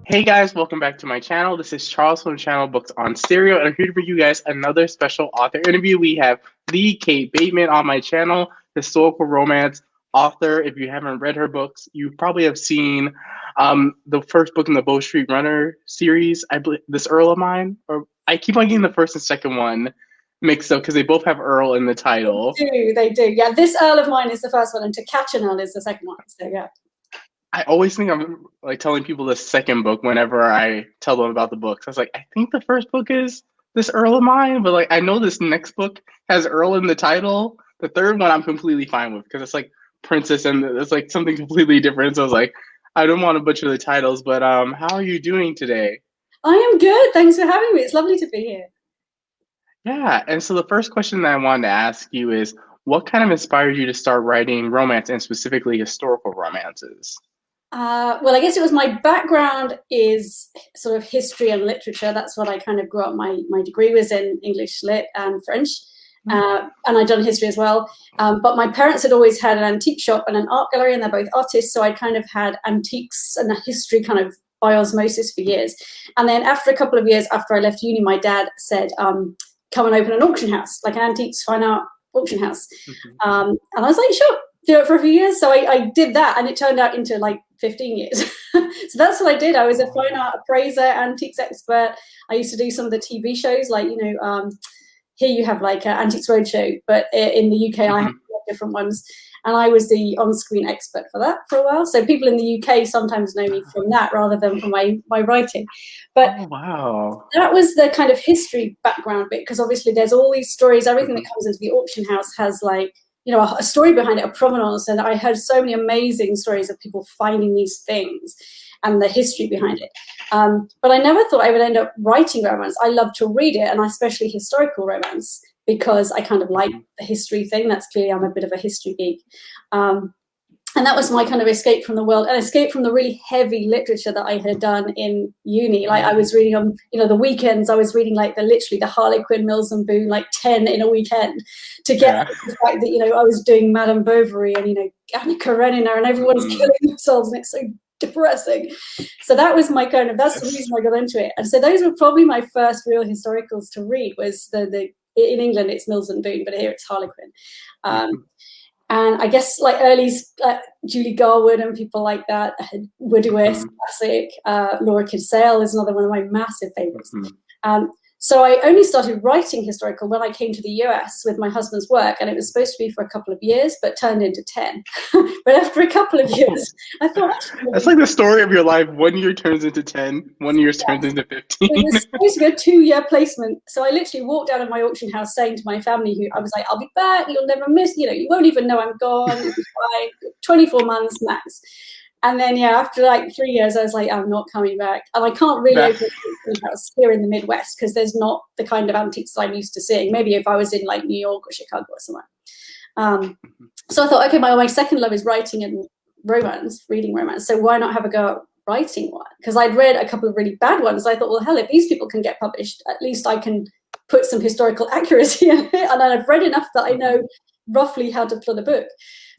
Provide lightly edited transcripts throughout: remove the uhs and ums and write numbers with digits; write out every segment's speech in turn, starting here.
Hey guys, welcome back to my channel. This is Charles from the channel Books on Stereo, and I'm here to bring you guys another special author interview. We have the Kate Bateman on my channel, historical romance author. If you haven't read her books, you probably have seen the first book in the Bow Street Runner series. I believe This Earl of Mine, or I keep on getting the first and second one mixed up because they both have Earl in the title. They do. Yeah, This Earl of Mine is the first one, and To Catch an Earl is the second one. So yeah. I always think I'm like telling people the second book whenever I tell them about the books. I was like, I think the first book is This Earl of Mine, but like I know this next book has Earl in the title. The third one I'm completely fine with because it's like Princess and it's like something completely different. So I was like, I don't want to butcher the titles, but how are you doing today? I am good. Thanks for having me. It's lovely to be here. Yeah, and so the first question that I wanted to ask you is what kind of inspired you to start writing romance and specifically historical romances? Well, I guess it was my background is sort of history and literature. That's what I kind of grew up. My degree was in English Lit and French, and I'd done history as well. But my parents had always had an antique shop and an art gallery, and they're both artists. So I kind of had antiques and history kind of by osmosis for years. And then after a couple of years after I left uni, my dad said, come and open an auction house, like an antiques fine art auction house. And I was like, sure, do it for a few years. So I did that, and it turned out into like 15 years. So that's what I did. I was a fine art appraiser, antiques expert. I used to do some of the TV shows, like, here you have like Antiques Roadshow, but in the UK I have different ones. And I was the on-screen expert for that for a while. So people in the UK sometimes know me from that rather than from my writing. But Oh, wow. that was the kind of history background bit, because obviously there's all these stories. Everything that comes into the auction house has like, a story behind it, a provenance. And I heard so many amazing stories of people finding these things and the history behind it. But I never thought I would end up writing romance. I love to read it, and especially historical romance, because I kind of like the history thing. That's clearly, I'm a bit of a history geek. And that was my kind of escape from the world, and escape from the really heavy literature that I had done in uni. Like I was reading on, the weekends, I was reading like literally the Harlequin, Mills and Boon, like 10 in a weekend to get the fact that, I was doing Madame Bovary and, Anna Karenina, and everyone's killing themselves, and it's so depressing. So that was my kind of, that's the reason I got into it. And so those were probably my first real historicals to read. Was the in England it's Mills and Boon, but here it's Harlequin. And I guess like early Julie Garwood and people like that, Woodworth classic, Laura Kinsale is another one of my massive favorites. So I only started writing historical when I came to the US with my husband's work, and it was supposed to be for a couple of years, but turned into 10. But after a couple of years, I thought that's like the story of your life. 1 year turns into 10, 1 year turns into 15. It was supposed to be a 2-year placement. So I literally walked out of my auction house saying to my family, who I was like, I'll be back, you'll never miss, you won't even know I'm gone, it'll be fine, 24 months max. And then, after like 3 years, I was like, I'm not coming back. And I can't really open a house here in the Midwest because there's not the kind of antiques I'm used to seeing. Maybe if I was in like New York or Chicago or somewhere. So I thought, okay, my second love is writing and romance, reading romance. So why not have a go at writing one? Because I'd read a couple of really bad ones. I thought, well, hell, if these people can get published, at least I can put some historical accuracy in it. And I've read enough that I know roughly how to plot a book.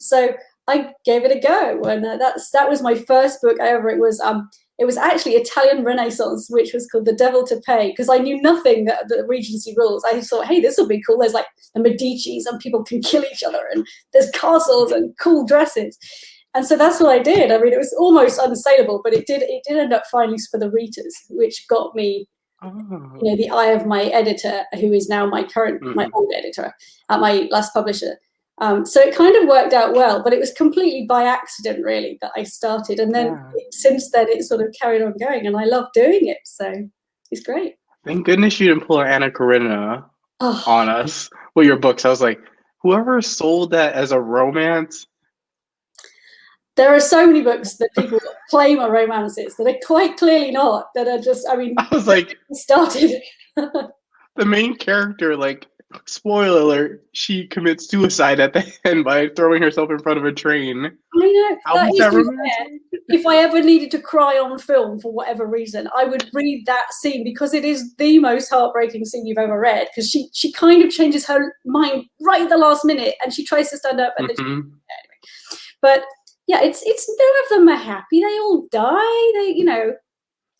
So I gave it a go, and that was my first book I ever. It was actually Italian Renaissance, which was called The Devil to Pay, because I knew nothing that the Regency rules. I thought, hey, this will be cool. There's like the Medicis, and people can kill each other, and there's castles and cool dresses, and so that's what I did. I mean, it was almost unsaleable, but it did end up finally for the readers, which got me. The eye of my editor, who is now my old editor at my last publisher. So it kind of worked out well, but it was completely by accident, really, that I started. And then since then, it sort of carried on going, and I love doing it. So it's great. Thank goodness you didn't pull an Anna Karenina on us with your books. I was like, whoever sold that as a romance. There are so many books that people claim are romances that are quite clearly not, that are just, I was like, started. The main character, like, spoiler alert, she commits suicide at the end by throwing herself in front of a train. I know. If I ever needed to cry on film for whatever reason, I would read that scene, because it is the most heartbreaking scene you've ever read, because she kind of changes her mind right at the last minute, and she tries to stand up, and anyway. But yeah, it's none of them are happy. They all die.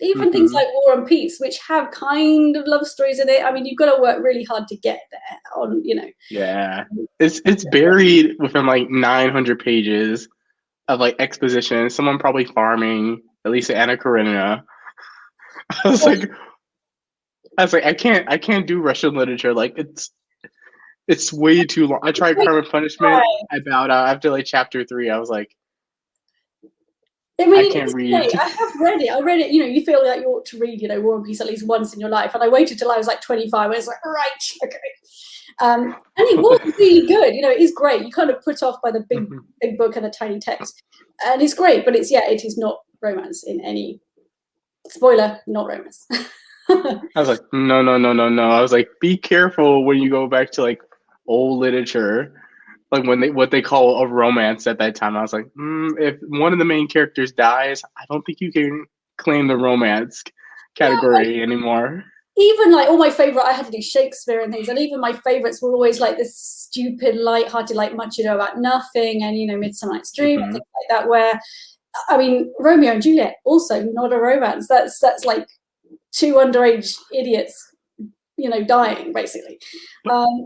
even things like War and Peace, which have kind of love stories in it. I mean, you've got to work really hard to get there on, Yeah. It's buried within like 900 pages of like exposition. Someone probably farming, at least Anna Karenina. I was like, I can't do Russian literature. Like it's way too long. I tried Crime and Punishment. I bowed out after like chapter 3. I was like, I mean, I can't read. I have read it. I read it. You feel like you ought to read, War and Peace at least once in your life. And I waited till I was like 25. I was like, right, okay. And it was really good. It is great. You kind of put off by the big book and the tiny text, and it's great. But it is not romance in any spoiler. Not romance. I was like, no. I was like, be careful when you go back to like old literature, like what they call a romance at that time. I was like, if one of the main characters dies, I don't think you can claim the romance category anymore. Even like all my favorite, I had to do Shakespeare and things, and even my favorites were always like this stupid, light-hearted, like Much Ado About Nothing, and Midsummer Night's Dream, and things like that. Where, I mean, Romeo and Juliet also not a romance. That's like two underage idiots, dying basically.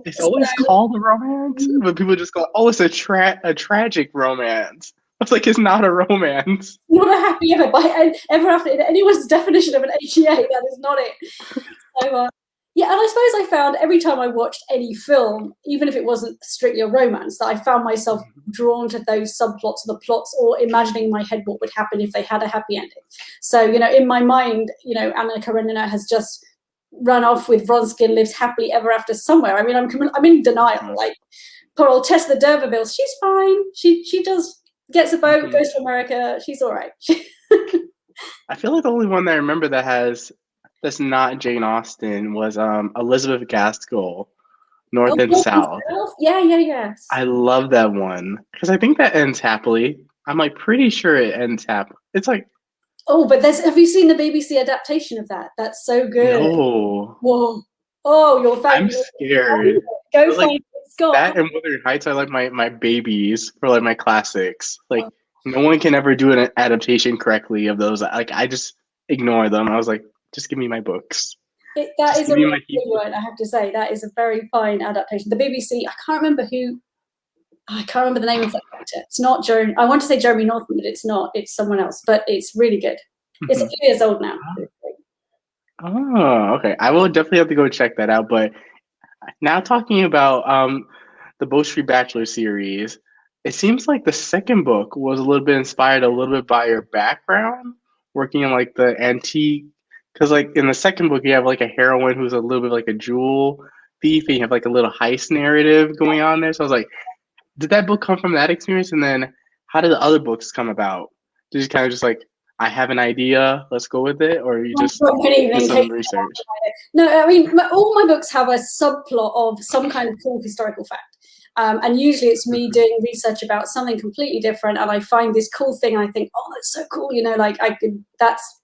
It's always called a romance, but people just go, "Oh, it's a tragic romance." It's like it's not a romance. Not a happy ever after in anyone's definition of an ATA. That is not it. So, yeah, and I suppose I found every time I watched any film, even if it wasn't strictly a romance, that I found myself drawn to those subplots of the plots, or imagining in my head what would happen if they had a happy ending. So, in my mind, Anna Karenina has just run off with Vronsky and lives happily ever after somewhere. I mean, I'm in denial. Like, poor old Tess the D'Urbervilles, she's fine. She does gets a boat, goes to America. She's all right. I feel like the only one that I remember that's not Jane Austen was Elizabeth Gaskell, North and South. Yeah. I love that one because I think that ends happily. I'm like pretty sure it ends happily. It's like, but have you seen the BBC adaptation of that? That's so good. No. Whoa. Oh, you're I'm scared. Go find it. That and Wuthering Heights are like my babies for like my classics. Like no one can ever do an adaptation correctly of those. Like I just ignore them. I was like, just give me my books. That is a really good one, I have to say. That is a very fine adaptation. The BBC, I can't remember the name of that actor. It's not Jeremy. I want to say Jeremy Northam, but it's not. It's someone else. But it's really good. It's a few years old now. Oh, okay. I will definitely have to go check that out. But now talking about the Bow Street Bachelor series, it seems like the second book was a little bit inspired a little bit by your background, working in like the antique. Because like in the second book, you have like a heroine who's a little bit like a jewel thief, and you have like a little heist narrative going on there. So I was like, did that book come from that experience? And then how did the other books come about? Did you kind of just like, I have an idea, let's go with it? Or you just did some research? No, I mean, all my books have a subplot of some kind of cool historical fact. And usually it's me doing research about something completely different. And I find this cool thing and I think, oh, that's so cool. That's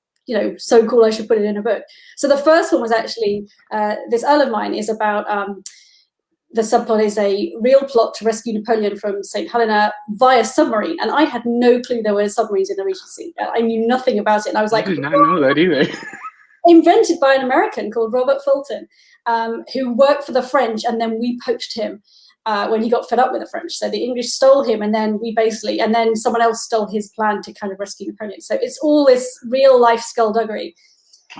so cool, I should put it in a book. So the first one was actually, this Earl of Mine is about, the subplot is a real plot to rescue Napoleon from St. Helena via submarine. And I had no clue there were submarines in the Regency. I knew nothing about it. And I was like, I did not know that either. Invented by an American called Robert Fulton, who worked for the French, and then we poached him when he got fed up with the French. So the English stole him, and then and then someone else stole his plan to kind of rescue Napoleon. So it's all this real life skullduggery.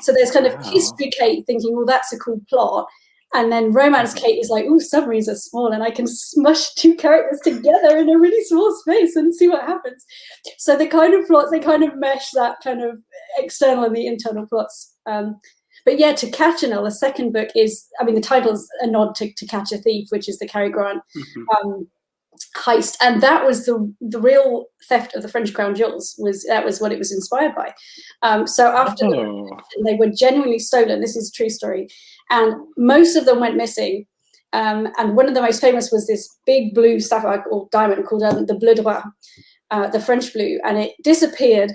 So there's kind of history Kate thinking, well, that's a cool plot. And then romance Kate is like, oh, submarines are small and I can smush two characters together in a really small space and see what happens. So the kind of plots, they kind of mesh that kind of external and the internal plots. But yeah, To Catch a Nell, the second book is, I mean, the title's a nod to Catch a Thief, which is the Cary Grant heist. And that was the real theft of the French crown jewels. That was what it was inspired by. So after they were genuinely stolen, this is a true story, and most of them went missing. And one of the most famous was this big blue sapphire or diamond called the Bleu d'Or, the French blue, and it disappeared.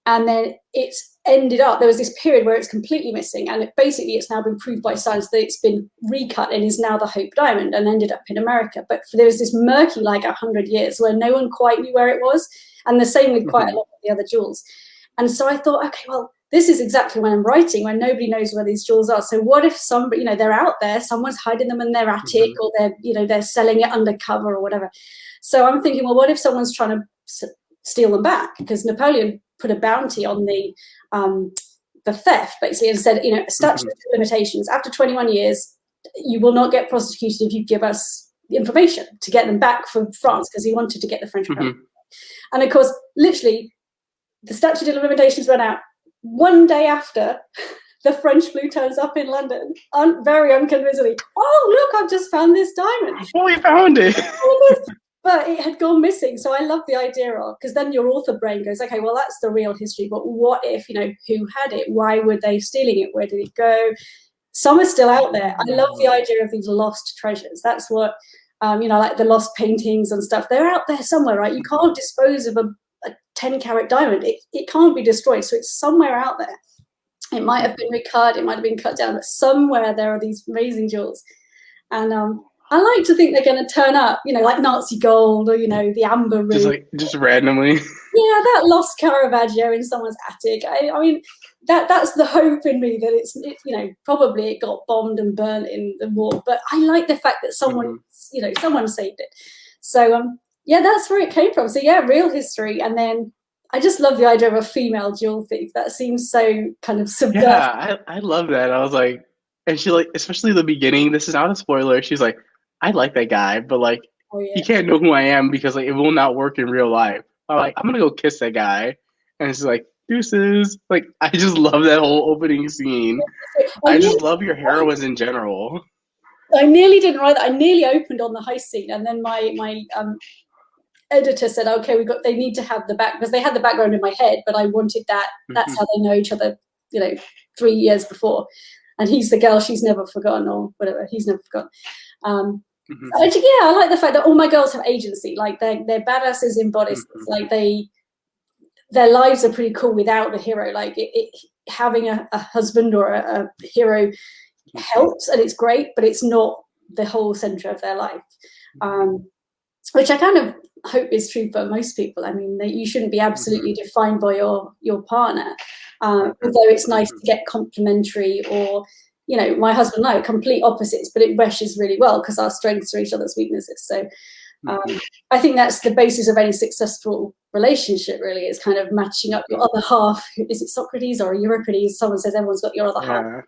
And then it's ended up, there was this period where it's completely missing, and it's now been proved by science that it's been recut and is now the Hope Diamond and ended up in America. But there was this murky 100 years where no one quite knew where it was, and the same with quite a lot of the other jewels. And so I thought, okay, well, this is exactly when I'm writing, when nobody knows where these jewels are. So what if somebody, they're out there, someone's hiding them in their attic, or they're selling it undercover or whatever. So I'm thinking, well, what if someone's trying to steal them back? Because Napoleon put a bounty on the theft, basically, and said, statute of limitations, after 21 years, you will not get prosecuted if you give us the information to get them back from France, because he wanted to get the French Republic. And of course, literally, the statute of limitations ran out. One day after, the French blue turns up in London, very unconvincingly. Oh, look, I've just found this diamond. Oh, we found it. But it had gone missing. So I love the idea of, because then your author brain goes, okay, well, that's the real history. But what if, who had it? Why were they stealing it? Where did it go? Some are still out there. I love the idea of these lost treasures. That's what, like the lost paintings and stuff. They're out there somewhere, right? You can't dispose of a 10-carat diamond. It can't be destroyed. So it's somewhere out there. It might have been recut. It might have been cut down. But somewhere there are these amazing jewels. And I like to think they're going to turn up, like Nazi gold, or, the amber room. Just randomly. Yeah, that lost Caravaggio in someone's attic. I mean, that's the hope in me, that it's probably it got bombed and burnt in the war. But I like the fact that someone, someone saved it. So, that's where it came from. So, real history. And then I just love the idea of a female jewel thief. That seems so kind of subversive. Yeah, I love that. I was like, and she especially the beginning, this is not a spoiler. She's like, I like that guy, but he can't know who I am because it will not work in real life. I'm like, I'm gonna go kiss that guy, and she's like, deuces. I just love that whole opening scene. I just love your heroines in general. I nearly didn't write that. I nearly opened on the heist scene, and then my editor said, okay, they need to have the back, because they had the background in my head, but I wanted that. That's how they know each other, 3 years before. And he's the girl she's never forgotten, or whatever, he's never forgotten. I like the fact that all my girls have agency. They're badasses in bodices. Their lives are pretty cool without the hero. Having a husband or a hero helps, and it's great, but it's not the whole center of their life. Which I kind of hope is true for most people. I mean, you shouldn't be absolutely defined by your partner, although it's nice to get complimentary, or my husband and I are complete opposites, but it meshes really well because our strengths are each other's weaknesses. So I think that's the basis of any successful relationship, really, is kind of matching up your other half. Is it Socrates or Euripides? Someone says everyone's got your other half.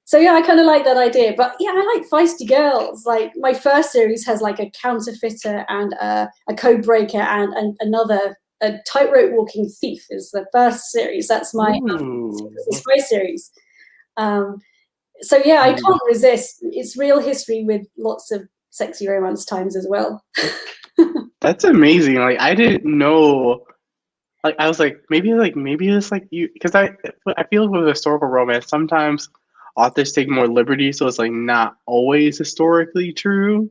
So I kind of like that idea. But I like feisty girls. My first series has a counterfeiter and a code breaker and a tightrope walking thief is the first series. That's my spy series. I can't resist. It's real history with lots of sexy romance times as well. That's amazing. I didn't know. I was like, maybe it's you, because I feel like with historical romance, sometimes authors take more liberty, so it's not always historically true,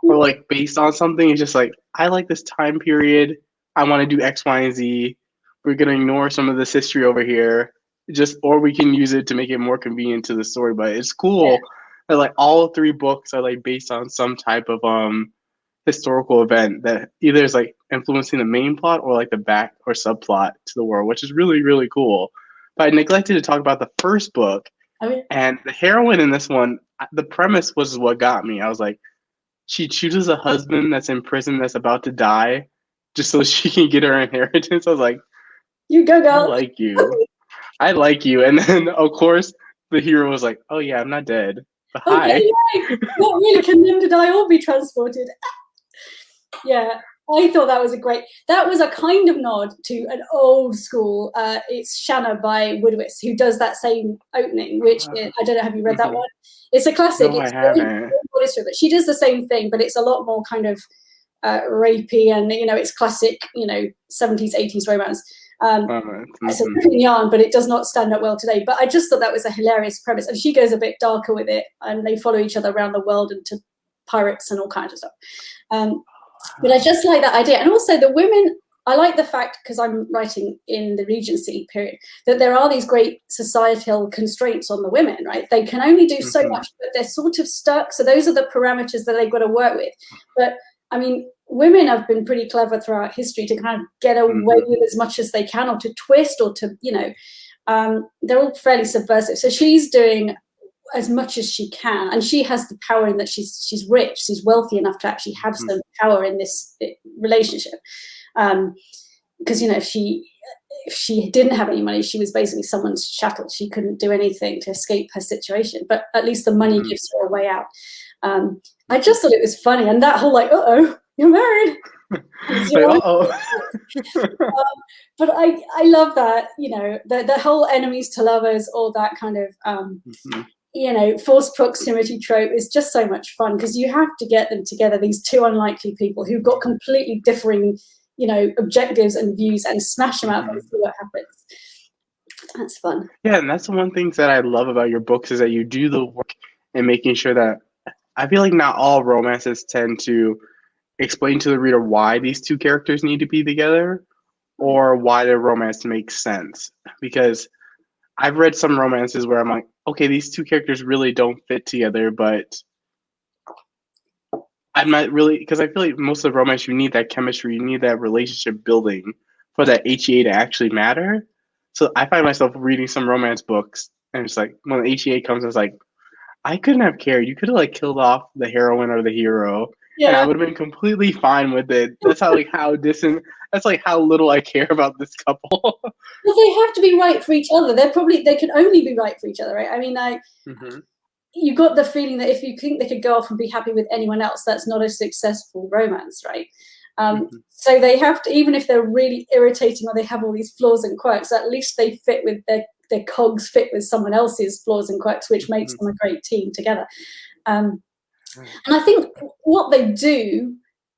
or based on something. It's just I like this time period. I want to do X, Y, and Z. We're gonna ignore some of this history over here. Or we can use it to make it more convenient to the story. But it's cool that all 3 books are based on some type of historical event that either is influencing the main plot or the back or subplot to the world, which is really, really cool. But I neglected to talk about the first book. And the heroine in this one, the premise was what got me. I was like, she chooses a husband that's in prison that's about to die just so she can get her inheritance. I was like, you go, girl. I like you. And then, of course, the hero was like, oh, yeah, I'm not dead. But hi. Not really condemned to die or be transported. I thought that was a kind of nod to an old school. It's Shanna by Woodwitz, who does that same opening, which I don't know, have you read that one? It's a classic. No, I haven't. But she does the same thing, but it's a lot more kind of rapey, and it's classic, 70s, 80s romance. It's a pretty yarn, but it does not stand up well today. But I just thought that was a hilarious premise, and she goes a bit darker with it, and they follow each other around the world and to pirates and all kinds of stuff. But I just like that idea. And also the women, I like the fact, because I'm writing in the Regency period, that there are these great societal constraints on the women, right? They can only do so much, but they're sort of stuck. So those are the parameters that they've got to work with. But I mean, women have been pretty clever throughout history to kind of get away with as much as they can, or to twist, or to, you know, they're all fairly subversive. So she's doing as much as she can, and she has the power in that she's rich, she's wealthy enough to actually have some power in this relationship. Because, you know, if she didn't have any money, she was basically someone's chattel. She couldn't do anything to escape her situation, but at least the money gives her a way out. I just thought it was funny, and that whole like, uh-oh, you're married. Like, uh-oh. But I love that, you know, the whole enemies to lovers, all that kind of you know, forced proximity trope is just so much fun, because you have to get them together, these two unlikely people who've got completely differing, you know, objectives and views, and smash them out and see what happens. That's fun. Yeah, and that's one thing that I love about your books, is that you do the work in making sure that, I feel like not all romances tend to explain to the reader why these two characters need to be together, or why their romance makes sense. Because I've read some romances where I'm like, okay, these two characters really don't fit together, but I'm not really, because I feel like most of the romance, you need that chemistry, you need that relationship building for that HEA to actually matter. So I find myself reading some romance books, and it's like, when the HEA comes, it's like, I couldn't have cared. You could have like killed off the heroine or the hero, and I would have been completely fine with it. That's how that's like how little I care about this couple. Well, they have to be right for each other. They can only be right for each other, right? I mean, you got the feeling that if you think they could go off and be happy with anyone else, that's not a successful romance, right? So they have to, even if they're really irritating or they have all these flaws and quirks, at least they fit with their cogs fit with someone else's flaws and quirks, which makes them a great team together. And I think what they do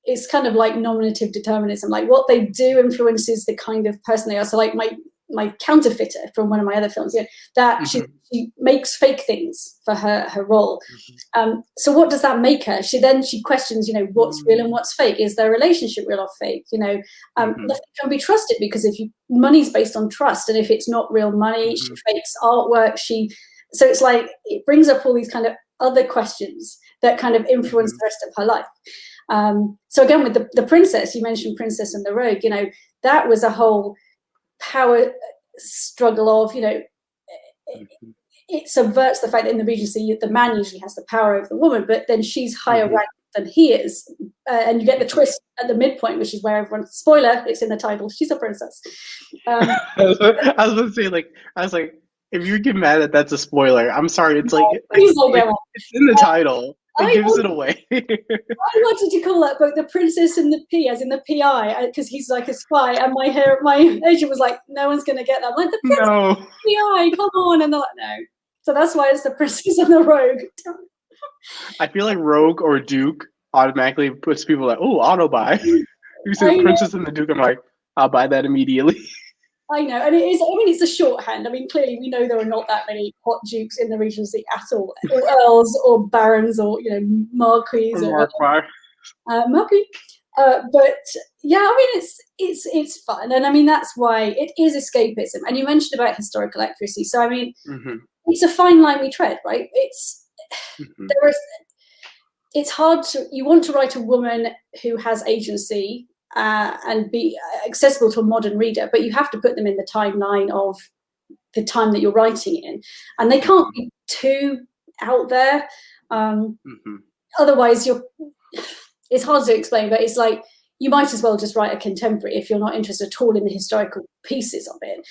is kind of like nominative determinism. Like, what they do influences the kind of person they are. So like my counterfeiter from one of my other films, you know, that she makes fake things for her role. So what does that make her? She questions, you know, what's real and what's fake. Is their relationship real or fake? You know, nothing can be trusted, because money's based on trust, and if it's not real money, she fakes artwork. So it's like, it brings up all these kind of other questions that kind of influence the rest of her life. So again, with the princess, you mentioned Princess and the Rogue, you know, that was a whole power struggle of, you know, it subverts the fact that in the Regency, the man usually has the power over the woman, but then she's higher ranked than he is. And you get the twist at the midpoint, which is where everyone, spoiler, it's in the title, she's a princess. I was going to say, like, I was like, if you get mad that that's a spoiler, I'm sorry. It's like, it's in the title. It gives it away. I wanted to call that book The Princess and the P, as in the PI, because he's like a spy. And my agent was like, no one's going to get that. I'm like, the Princess and the PI, come on. And they're like, no. So that's why it's The Princess and the Rogue. I feel like Rogue or Duke automatically puts people like, oh, auto buy. You say Princess and the Duke, I'm like, I'll buy that immediately. I know, and it is. I mean, it's a shorthand. I mean, clearly we know there are not that many hot dukes in the Regency at all, or earls, or barons, or, you know, marquises, or marquis. But yeah, I mean, it's fun, and I mean that's why it is escapism. And you mentioned about historical accuracy, so I mean, it's a fine line we tread, right? It's hard to. You want to write a woman who has agency. And be accessible to a modern reader, but you have to put them in the timeline of the time that you're writing in, and they can't be too out there. Otherwise, it's hard to explain, but it's like you might as well just write a contemporary if you're not interested at all in the historical pieces of it.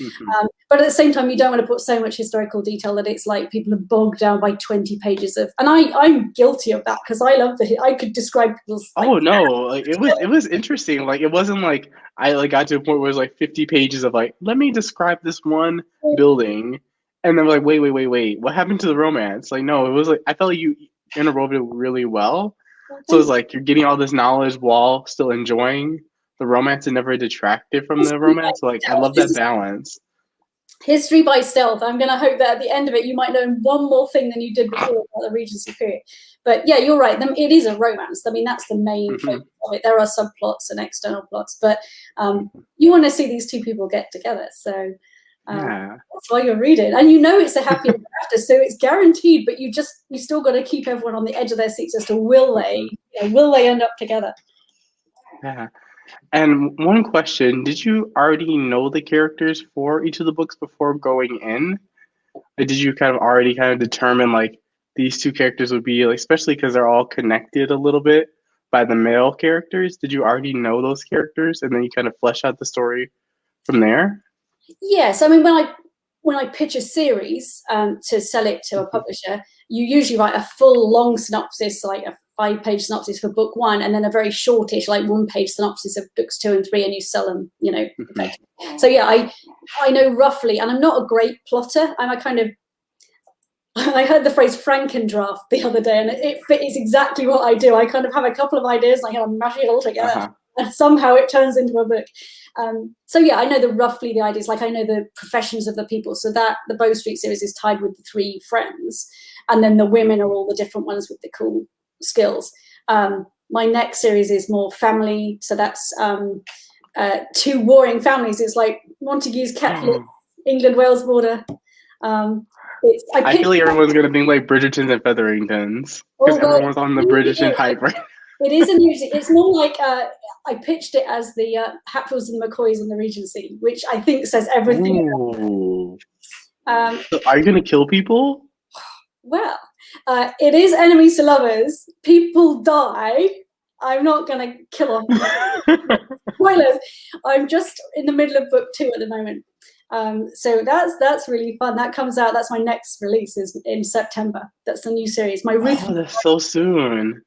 But at the same time, you don't want to put so much historical detail that it's like people are bogged down by 20 pages of. And I'm guilty of that, because I love I could describe people's. Like, like it was interesting. Like, it wasn't like I like got to a point where it was like 50 pages of like, let me describe this one building, and then like, wait, what happened to the romance? Like, no, it was like I felt like you interwove it really well. So it's like you're getting all this knowledge while still enjoying the romance and never detracted from the romance. So, like, I love that balance. History by stealth. I'm going to hope that at the end of it, you might know one more thing than you did before about the Regency period. But yeah, you're right. It is a romance. I mean, that's the main focus of it. There are subplots and external plots, but you want to see these two people get together. So that's why you're reading, and you know it's a happy ever after, so it's guaranteed. But you still got to keep everyone on the edge of their seats as to will they end up together. Yeah. And one question, did you already know the characters for each of the books before going in? Like, did you kind of already kind of determine like these two characters would be like, especially because they're all connected a little bit by the male characters? Did you already know those characters and then you kind of flesh out the story from there? Yes, I mean when I pitch a series to sell it to a Mhm. publisher, you usually write a full long synopsis, like a 5-page synopsis for book one, and then a very shortish, like 1-page synopsis of books 2 and 3, and you sell them, Mhm. effectively. So yeah, I know roughly, and I'm not a great plotter. I'm a kind of I heard the phrase Frankendraft the other day, and is exactly what I do. I kind of have a couple of ideas, and I kind of mash it all together, Uh-huh. and somehow it turns into a book. So yeah, I know roughly the ideas. Like I know the professions of the people, so that the Bow Street series is tied with the 3 friends, and then the women are all the different ones with the cool skills. My next series is more family, so that's 2 warring families. It's like Montague's Capulet, England Wales border. Um, I I picked. feel like everyone's gonna think like Bridgertons and Featheringtons because Oh well, everyone's on the Bridgerton hype right. it is a music. It's more like I pitched it as the Hatfields and McCoys in the Regency, which I think says everything. Ooh. Um, So are you gonna kill people? well, it is enemies to lovers. People die. I'm not gonna kill off. Spoilers. I'm just in the middle of book 2 at the moment. So that's really fun. That comes out. That's my next release is in September. That's the new series. My Ruth. Oh, that's so soon.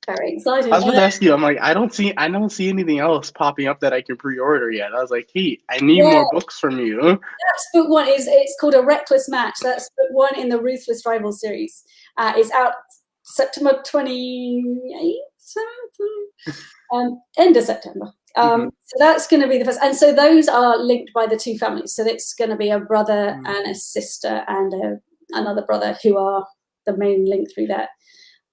Very exciting. I was about to ask you. I'm like, I don't see anything else popping up that I can pre-order yet. I was like, hey, I need Yeah, more books from you. that's book 1. It's called A Reckless Match. That's book 1 in the Ruthless Rival series. It's out September 28th, end of September. Mm-hmm. So that's going to be the first, and so those are linked by the 2 families. So it's going to be a brother and a sister and another brother who are the main link through that.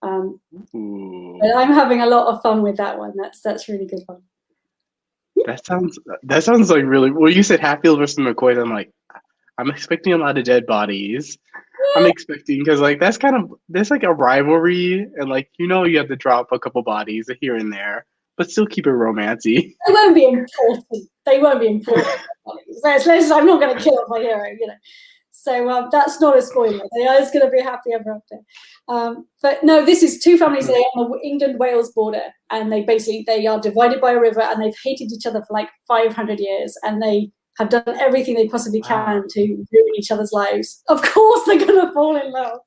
But I'm having a lot of fun with that one. That's really good fun. That sounds like really. Well, you said Hatfield versus McCoy. I'm like, I'm expecting a lot of dead bodies. I'm expecting because like there's like a rivalry and like you have to drop a couple bodies here and there, but still keep it romancy. They won't be important. They won't be important. I'm not going to kill my hero. So that's not a spoiler. There's going to be a happy ever after. But no, this is 2 families on the England-Wales border, and they are divided by a river, and they've hated each other for like 500 years, and they have done everything they possibly can to ruin each other's lives. Of course, they're going to fall in love.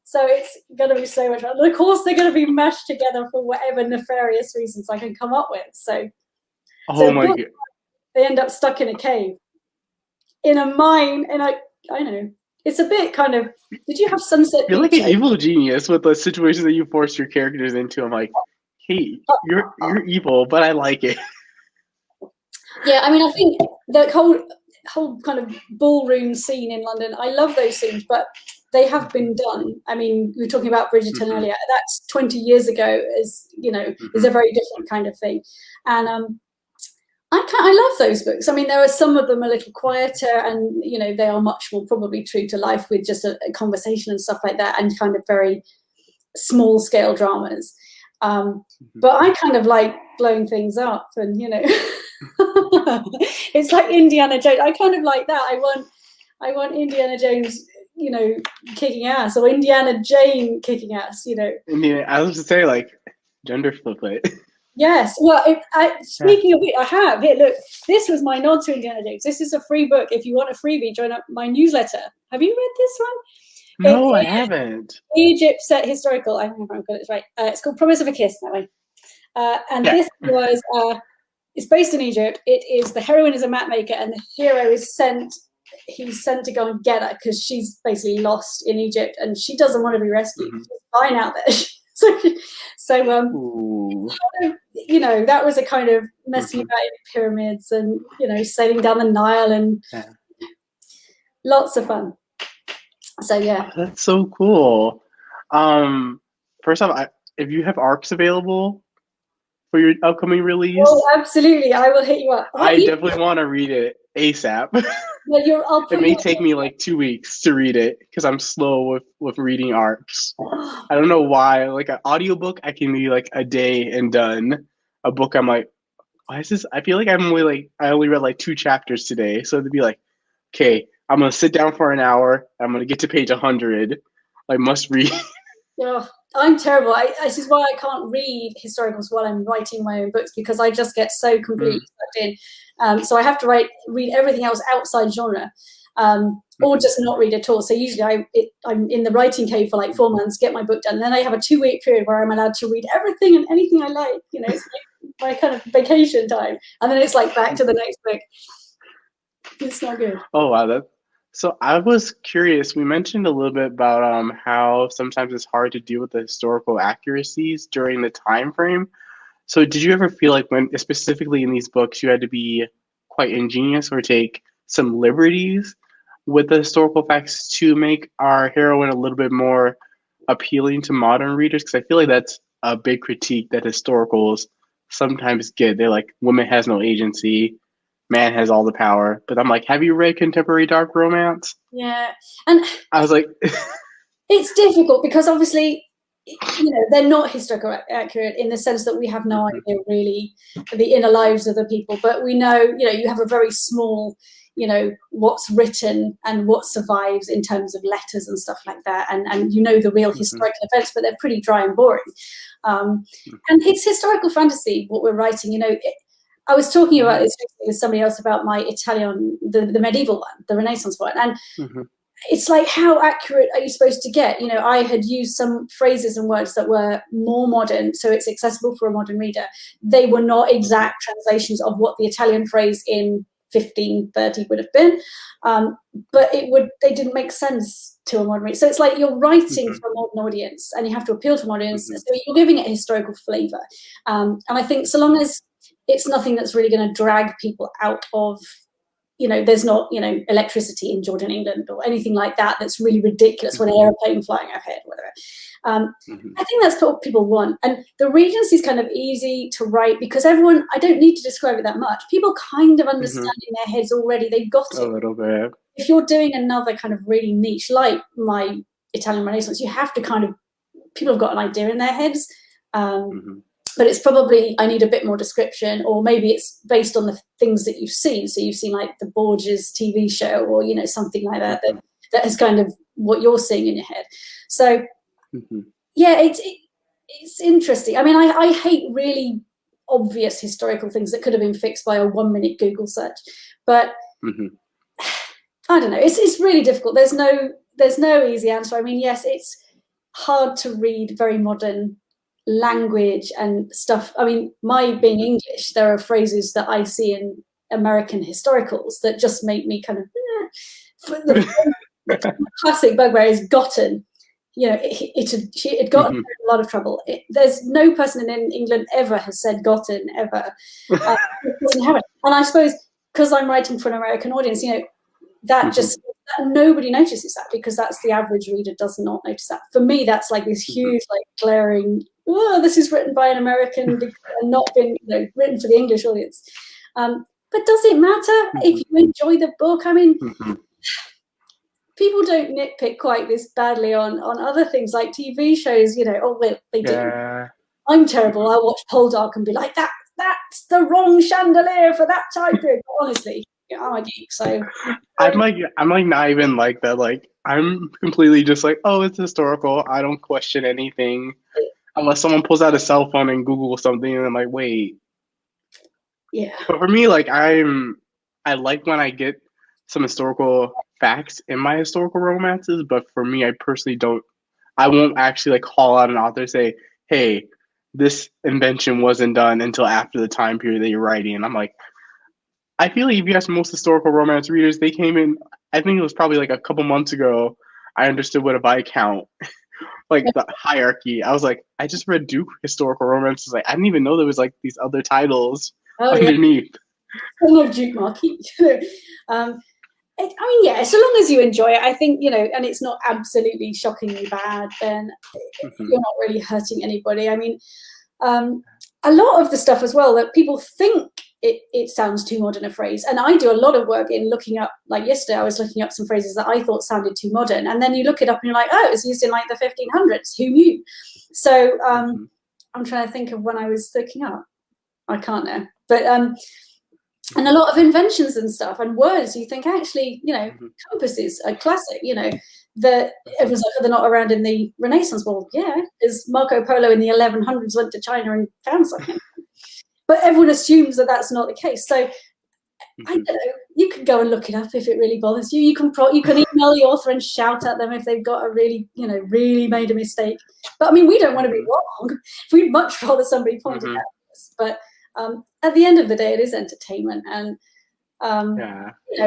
So it's going to be so much fun. And of course, they're going to be mashed together for whatever nefarious reasons I can come up with. So My god! they end up stuck in a cave, in a mine, and I know it's a bit kind of. Did you have Sunset You're Beach? like an evil genius with the situations that you force your characters into. I'm like, hey, you're evil, but I like it. Yeah, I mean, I think the whole kind of ballroom scene in London, I love those scenes, but they have been done. I mean, we were talking about Bridgerton earlier. That's 20 years ago. Is a very different kind of thing, and I love those books. I mean, there are some of them a little quieter, and they are much more probably true to life with just a conversation and stuff like that, and kind of very small scale dramas. But I kind of like blowing things up, and it's like Indiana Jones. I kind of like that. I want Indiana Jones, kicking ass, or Indiana Jane kicking ass. I was to say like gender flip it. Yes. Well, speaking of it, I have here. Look, this was my nod to Indiana Jones. This is a free book. If you want a freebie, join up my newsletter. Have you read this one? No, I haven't. Egypt set historical. I don't know if I've got it right. It's called Promise of a Kiss that way. This was. It's based in Egypt. It is the heroine is a map maker, and the hero is sent. He's sent to go and get her because she's basically lost in Egypt, and she doesn't want to be rescued. She's fine out there. So that was a kind of messing about in pyramids and sailing down the Nile and lots of fun. So yeah, that's so cool. First off, if you have ARCs available for your upcoming release, absolutely, I will hit you up. I definitely want to read it ASAP. Well, I'll It put may you. take me like 2 weeks to read it because I'm slow with reading arcs. I don't know why. Like an audiobook, I can be like a day and done. A book, I'm like, why is this? I feel like I only read like 2 chapters today. So to be like, okay, I'm gonna sit down for an hour. I'm gonna get to page 100. Like must read. Oh, I'm terrible. This is why I can't read historicals while I'm writing my own books, because I just get so completely sucked in. So I have to read everything else outside genre, or just not read at all. So usually I'm in the writing cave for like 4 months, get my book done. Then I have a 2-week period where I'm allowed to read everything and anything I like. It's like my kind of vacation time. And then it's like back to the next book. It's not good. Oh wow, so I was curious. We mentioned a little bit about how sometimes it's hard to deal with the historical accuracies during the time frame. So did you ever feel like when specifically in these books you had to be quite ingenious or take some liberties with the historical facts to make our heroine a little bit more appealing to modern readers? Because I feel like that's a big critique that historicals sometimes get. They're like, woman has no agency, man has all the power. But I'm like, have you read contemporary dark romance? Yeah. And I was like, it's difficult because obviously, they're not historical accurate in the sense that we have no idea really the inner lives of the people. But we know, you have a very small, what's written and what survives in terms of letters and stuff like that. And the real historical events, but they're pretty dry and boring. And it's historical fantasy, what we're writing, I was talking about this with somebody else about my Italian, the medieval one, the Renaissance one. And it's like, how accurate are you supposed to get? I had used some phrases and words that were more modern, so it's accessible for a modern reader. They were not exact translations of what the Italian phrase in 1530 would have been, but they didn't make sense to a modern reader. So it's like you're writing for a modern audience, and you have to appeal to an audience. So you're giving it a historical flavour, and I think so long as it's nothing that's really going to drag people out of, there's not, electricity in Jordan, England, or anything like that that's really ridiculous when an airplane flying overhead, whatever. I think that's what people want. And the Regency is kind of easy to write because everyone, I don't need to describe it that much. People kind of understand in their heads already. They've got it. A little bit. If you're doing another kind of really niche, like my Italian Renaissance, you have to people have got an idea in their heads. But it's probably, I need a bit more description, or maybe it's based on the things that you've seen. So you've seen like the Borges TV show, or, something like that, that is kind of what you're seeing in your head. So, yeah, it's interesting. I mean, I hate really obvious historical things that could have been fixed by a 1-minute Google search. But I don't know. It's really difficult. There's no easy answer. I mean, yes, it's hard to read very modern language and stuff. I mean, my being English, there are phrases that I see in American historicals that just make me kind of the classic bugbear is gotten. It had gotten in a lot of trouble. There's no person in England ever has said gotten ever. And I suppose because I'm writing for an American audience, that just nobody notices that, because that's the average reader does not notice that. For me, that's like this huge, like glaring, this is written by an American and not been written for the English audience. But does it matter if you enjoy the book? I mean, people don't nitpick quite this badly on other things like TV shows. They do. I'm terrible. I watch Poldark and be like, that's the wrong chandelier for that time period. But honestly, I'm a geek, so I'm like not even like that. Like I'm completely just like, oh, it's historical. I don't question anything unless someone pulls out a cell phone and Google something, and I'm like, wait. Yeah. But for me, like I like when I get some historical facts in my historical romances. But for me, I personally don't. I won't actually like call out an author and say, hey, this invention wasn't done until after the time period that you're writing. And I'm like, I feel like if you ask most historical romance readers, they came in, I think it was probably like a couple months ago, I understood what a Viscount, like the hierarchy. I was like, I just read Duke historical romances. Like, I didn't even know there was like these other titles underneath. I love Duke Marquis. I mean, yeah, so long as you enjoy it, I think, and it's not absolutely shockingly bad, then you're not really hurting anybody. I mean, a lot of the stuff as well that people think it sounds too modern a phrase. And I do a lot of work in looking up, like yesterday I was looking up some phrases that I thought sounded too modern, and then you look it up and you're like, oh, it's used in like the 1500s, who knew? So I'm trying to think of when I was looking up. I can't now. But and a lot of inventions and stuff and words, you think actually, compasses are classic, that everyone's like, oh, they're not around in the Renaissance. Well, yeah, because Marco Polo in the 1100s went to China and found something. But everyone assumes that that's not the case. So I don't know. You can go and look it up if it really bothers you. You can email the author and shout at them if they've got a really, really made a mistake. But I mean, we don't want to be wrong. We'd much rather somebody pointed out us. But at the end of the day, it is entertainment, and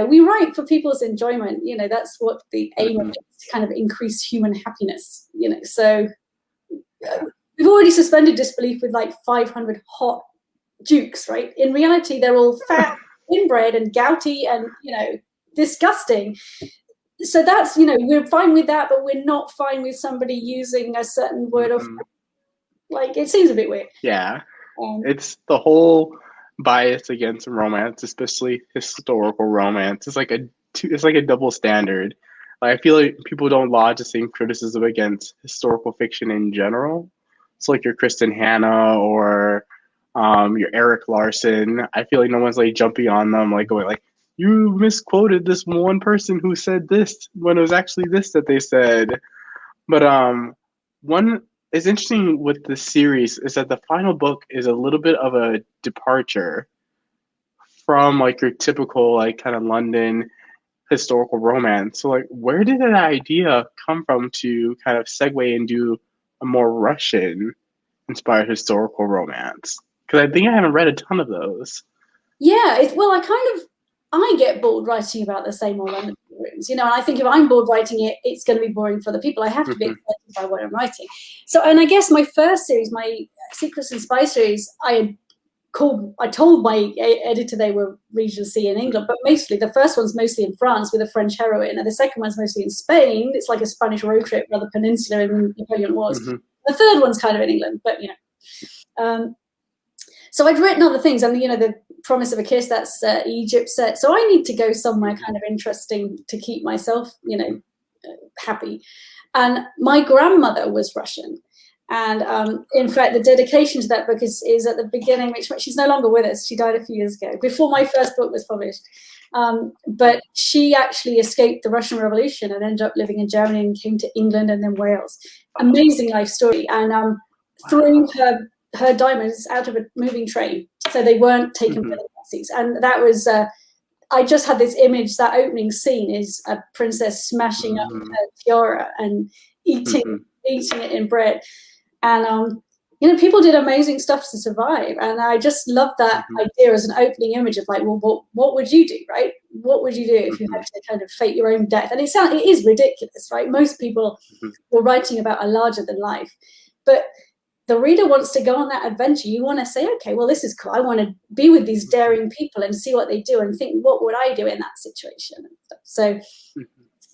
we write for people's enjoyment. That's what the aim of it is, to kind of increase human happiness. So we've already suspended disbelief with like 500 hot dukes, right? In reality, they're all fat, inbred, and gouty, and disgusting. So that's we're fine with that, but we're not fine with somebody using a certain word of like. It seems a bit weird. Yeah, it's the whole bias against romance, especially historical romance. It's like a double standard. Like, I feel like people don't lodge the same criticism against historical fiction in general. It's like your Kristen Hanna or your Eric Larson. I feel like no one's like jumping on them, like going like, you misquoted this one person who said this when it was actually this that they said. But one is interesting with the series is that the final book is a little bit of a departure from like your typical like kind of London historical romance. So like, where did that idea come from to kind of segue and do a more Russian inspired historical romance? Because I think I haven't read a ton of those. Yeah, I get bored writing about the same old London rooms, and I think if I'm bored writing it, it's going to be boring for the people. I have to be excited by what I'm writing. So, and I guess my first series, my Secrets and Spy series, I told my editor they were Region C in England, but mostly the first one's mostly in France with a French heroine, and the second one's mostly in Spain. It's like a Spanish road trip around the peninsula in the Napoleon Wars. The third one's kind of in England, but so I'd written other things, and the Promise of a Kiss, that's Egypt set. So I need to go somewhere kind of interesting to keep myself, happy. And my grandmother was Russian. And in fact, the dedication to that book is at the beginning, which she's no longer with us. She died a few years ago, before my first book was published. But she actually escaped the Russian Revolution and ended up living in Germany and came to England and then Wales. Amazing life story. And threw her diamonds out of a moving train, so they weren't taken by the Nazis. And that was I just had this image. That opening scene is a princess smashing up her tiara and eating it in bread. And people did amazing stuff to survive, and I just love that idea as an opening image of like, well, what would you do, right? What would you do if you had to kind of fate your own death? And it is ridiculous, right? Most people were writing about a larger than life, but the reader wants to go on that adventure. You want to say, okay, well, this is cool. I want to be with these daring people and see what they do and think, what would I do in that situation? So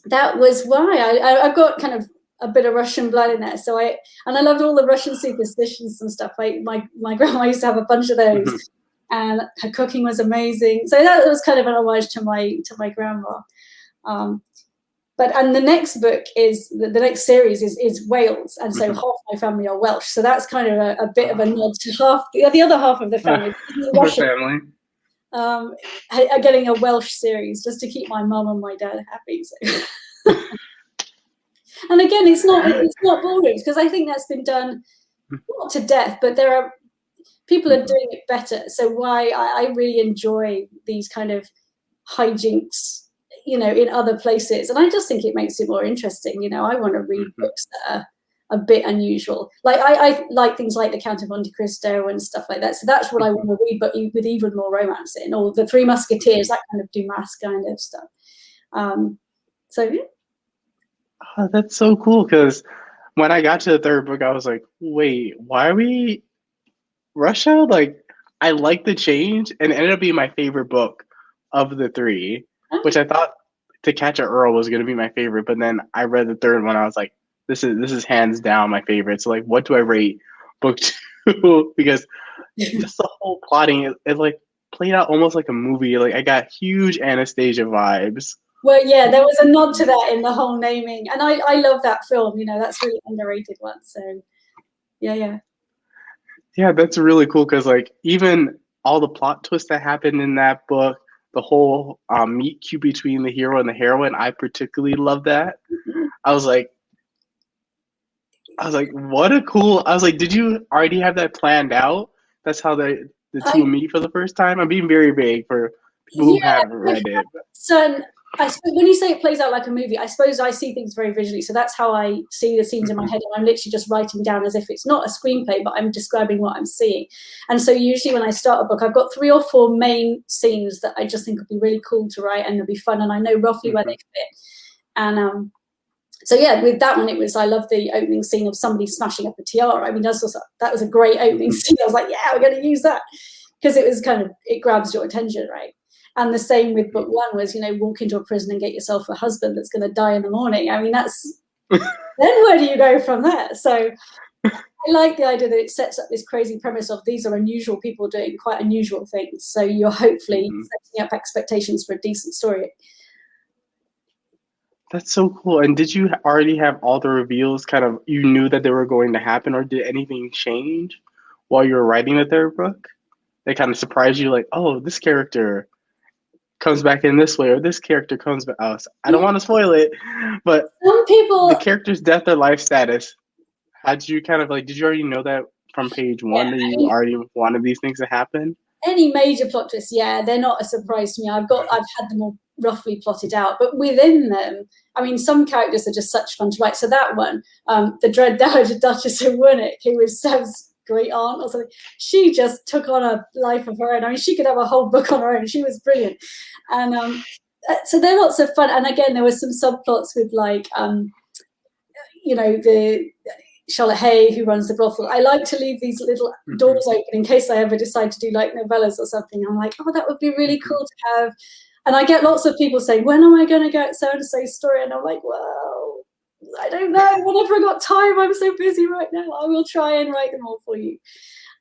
that was why I've got kind of a bit of Russian blood in there. So I loved all the Russian superstitions and stuff. My grandma used to have a bunch of those, and her cooking was amazing. So that was kind of an homage to my grandma. And the next book is the next series is Wales, and so half my family are Welsh. So that's kind of a bit of a nod to the other half of the family. Russian, are getting a Welsh series just to keep my mum and my dad happy. So. And again, it's not boring, because I think that's been done not to death, but there are people are doing it better. So why I really enjoy these kind of hijinks, in other places, and I just think it makes it more interesting. I want to read books that are a bit unusual. Like I like things like The Count of Monte Cristo and stuff like that. So that's what I want to read, but with even more romance in, or The Three Musketeers, that kind of Dumas kind of stuff. So yeah. Oh, that's so cool, because when I got to the third book, I was like, wait, why are we Russia? Like, I like the change, and it ended up being my favorite book of the three, which I thought To Catch a Earl was going to be my favorite, but then I read the third one. I was like, this is hands down my favorite. So like, what do I rate book 2? Because just the whole plotting, it like played out almost like a movie. Like I got huge Anastasia vibes. Well, yeah, there was a nod to that in the whole naming, and I love that film. You know, that's really underrated one. So, yeah. Yeah, that's really cool because like even all the plot twists that happened in that book, the whole meet cute between the hero and the heroine, I particularly love that. I was like, what a cool. I was like, did you already have that planned out? That's how the two will I meet for the first time. I'm being very vague for people who yeah, haven't read it. so I suppose when you say it plays out like a movie, I suppose I see things very visually. So that's how I see the scenes in my head. And I'm literally just writing down as if it's not a screenplay, but I'm describing what I'm seeing. And so usually when I start a book, I've got 3 or 4 main scenes that I just think would be really cool to write and they'll be fun. And I know roughly where they fit. And so yeah, with that one, I love the opening scene of somebody smashing up a tiara. I mean, that was a great opening scene. I was like, yeah, we're going to use that because it was it grabs your attention, right? And the same with book 1 was, walk into a prison and get yourself a husband that's going to die in the morning. I mean, then where do you go from there? So I like the idea that it sets up this crazy premise of these are unusual people doing quite unusual things. So you're hopefully setting up expectations for a decent story. That's so cool. And did you already have all the reveals kind of, you knew that they were going to happen, or did anything change while you were writing the third book? They kind of surprised you, like, oh, this character comes back in this way, or this character comes back. Oh, I don't want to spoil it, but Some people, the character's death or life status, how did you kind of like, did you already know that from page 1 that you already wanted these things to happen? Any major plot twists, yeah, they're not a surprise to me. I've had them all roughly plotted out, but within them, I mean, some characters are just such fun to write. So that one, the Dread Dowager Duchess of Winnick, who was Seb's great aunt or something, she just took on a life of her own. I mean, she could have a whole book on her own. She was brilliant. And so they're lots of fun. And again, there was some subplots with like, the Charlotte Hay, who runs the brothel. I like to leave these little doors open in case I ever decide to do like novellas or something. I'm like, oh, that would be really cool to have. And I get lots of people saying, when am I going to get so-and-so's story? And I'm like, well, I don't know. Whenever I got time, I'm so busy right now. I will try and write them all for you.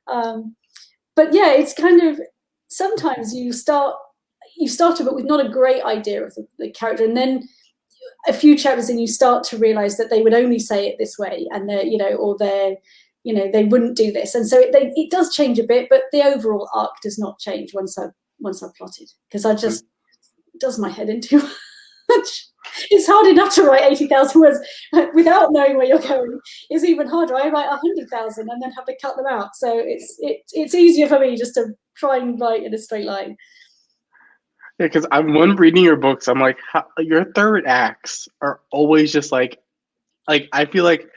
But yeah, it's kind of, sometimes you start a book with not a great idea of the character, and then a few chapters in you start to realize that they would only say it this way, and they wouldn't do this. And so it does change a bit, but the overall arc does not change once I've plotted, because I just, it does my head in too much. It's hard enough to write 80,000 words without knowing where you're going. It's even harder. I write 100,000 and then have to cut them out. So it's easier for me just to try and write in a straight line. Yeah, because when reading your books, I'm like, your third acts are always just like I feel like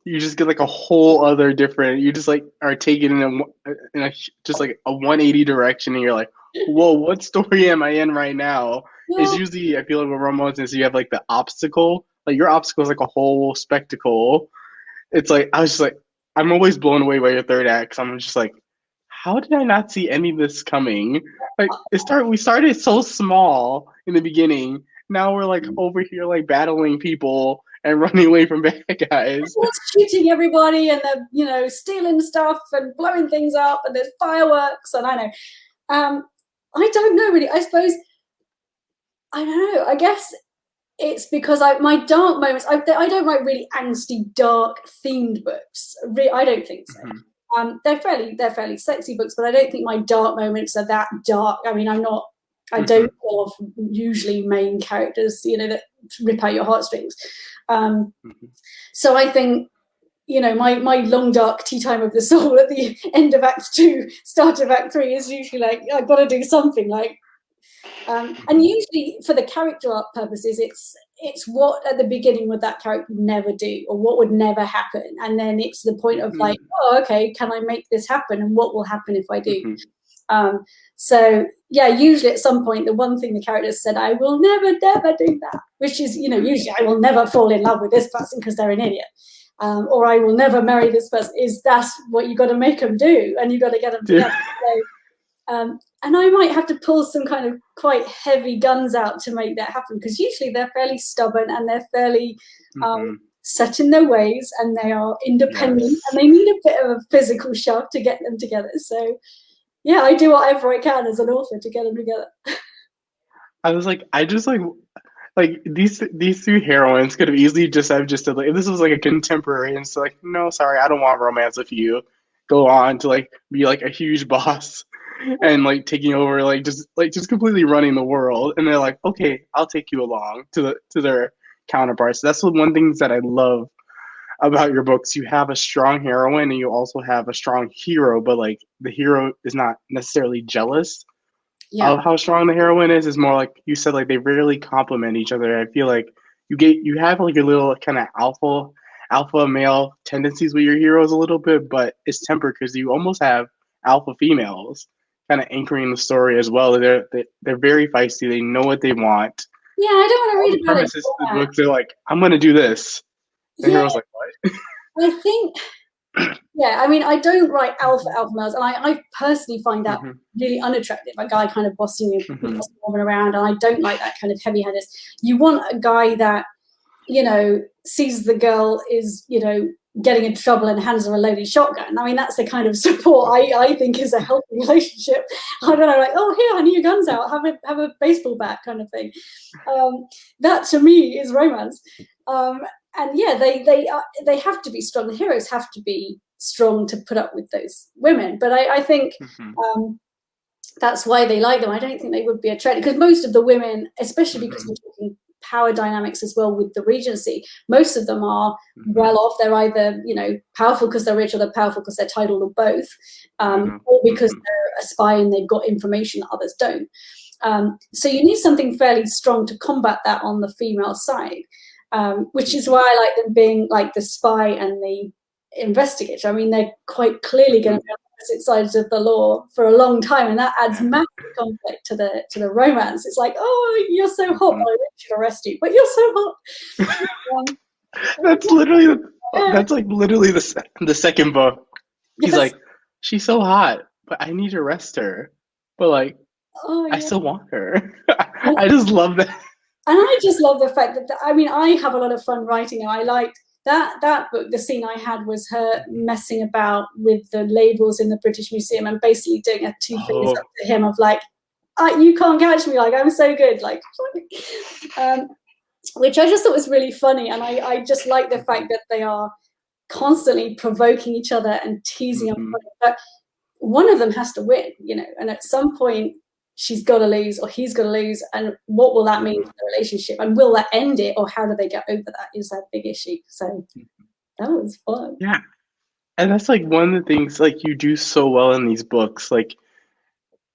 you just get like a whole other different. You just like are taken in a just like a 180 direction, and you're like, whoa, what story am I in right now? Well, It's usually, I feel like with romances, you have like the obstacle. Like your obstacle is like a whole spectacle. It's like I was just like, I'm always blown away by your third act. 'Cause I'm just like, how did I not see any of this coming? Like we started so small in the beginning. Now we're like over here like battling people and running away from bad guys. Shooting everybody, and they're stealing stuff and blowing things up, and there's fireworks, and I know. I don't know really. I suppose I don't know. I guess it's because my dark moments. I don't write really angsty, dark themed books. I don't think so. They're fairly sexy books, but I don't think my dark moments are that dark. I mean, I don't love usually main characters, that rip out your heartstrings. So I think, my long dark tea time of the soul at the end of Act 2, start of Act 3 is usually like, I've got to do something like, and usually for the character arc purposes, it's what at the beginning would that character never do, or what would never happen, and then it's the point of like, oh, okay, can I make this happen, and what will happen if I do? So yeah, usually at some point the one thing the character said, I will never do that, which is, usually I will never fall in love with this person because they're an idiot, or I will never marry this person. Is that what you got to make them do, and you got to get them together? So, and I might have to pull some kind of quite heavy guns out to make that happen, because usually they're fairly stubborn and they're fairly set in their ways, and they are independent, and they need a bit of a physical shove to get them together. So yeah, I do whatever I can as an author to get them together. I was like, I just like these two heroines could have easily just have just said like if this was like a contemporary and it's like no sorry I don't want romance with you, go on to like be like a huge boss and like taking over like just completely running the world and they're like okay I'll take you along to their counterparts. That's the one thing that I love about your books. You have a strong heroine and you also have a strong hero, but like the hero is not necessarily jealous Yeah. of how strong the heroine is more like you said, like they rarely complement each other. I feel like you have like your little kind of alpha male tendencies with your heroes a little bit, but it's tempered because you almost have alpha females kind of anchoring the story as well. They're very feisty. They know what they want. Yeah, I don't want to All read the about it. premises of the books, they're like, I'm gonna do this. The Yeah, hero's like, what? I think. Yeah, I mean, I don't write alpha males, and I personally find that Mm-hmm. really unattractive. A guy kind of bossing you, Mm-hmm. bossing a woman around, and I don't like that kind of heavy-handedness. You want a guy that sees the girl is getting in trouble and hands her a loaded shotgun. I mean, that's the kind of support I think is a healthy relationship. I don't know, like, oh, here, honey, your gun's out. Have a baseball bat kind of thing. That to me is romance. And yeah, they have to be strong. The heroes have to be strong to put up with those women. But I think Mm-hmm. that's why they like them. I don't think they would be attracted because most of the women, especially because Mm-hmm. we're talking power dynamics as well with the Regency, most of them are Mm-hmm. well off. They're either powerful because they're rich, or they're powerful because they're titled, or both, or because Mm-hmm. they're a spy and they've got information that others don't. So you need something fairly strong to combat that on the female side, which is why I like them being like the spy and the investigator. I mean, they're quite clearly going to be on opposite sides of the law for a long time, and that adds massive conflict to the romance. It's like, oh, you're so hot, but I really should arrest you, but you're so hot. That's literally that's like literally the second book. He's Yes. like, she's so hot, but I need to arrest her. But like, Oh I yeah. still want her. And I just love that. I just love the fact that I mean, I have a lot of fun writing it. I liked that book. The scene I had was her messing about with the labels in the British Museum and basically doing a two fingers Oh, up to him of like, you can't catch me, like I'm so good, like which I just thought was really funny. And I just like the fact that they are constantly provoking each other and teasing them. But one of them has to win, and at some point she's got to lose or he's got to lose. And what will that mean for the relationship? And will that end it, or how do they get over that is that big issue. So that was fun. yeah. And that's like one of the things like you do so well in these books. Like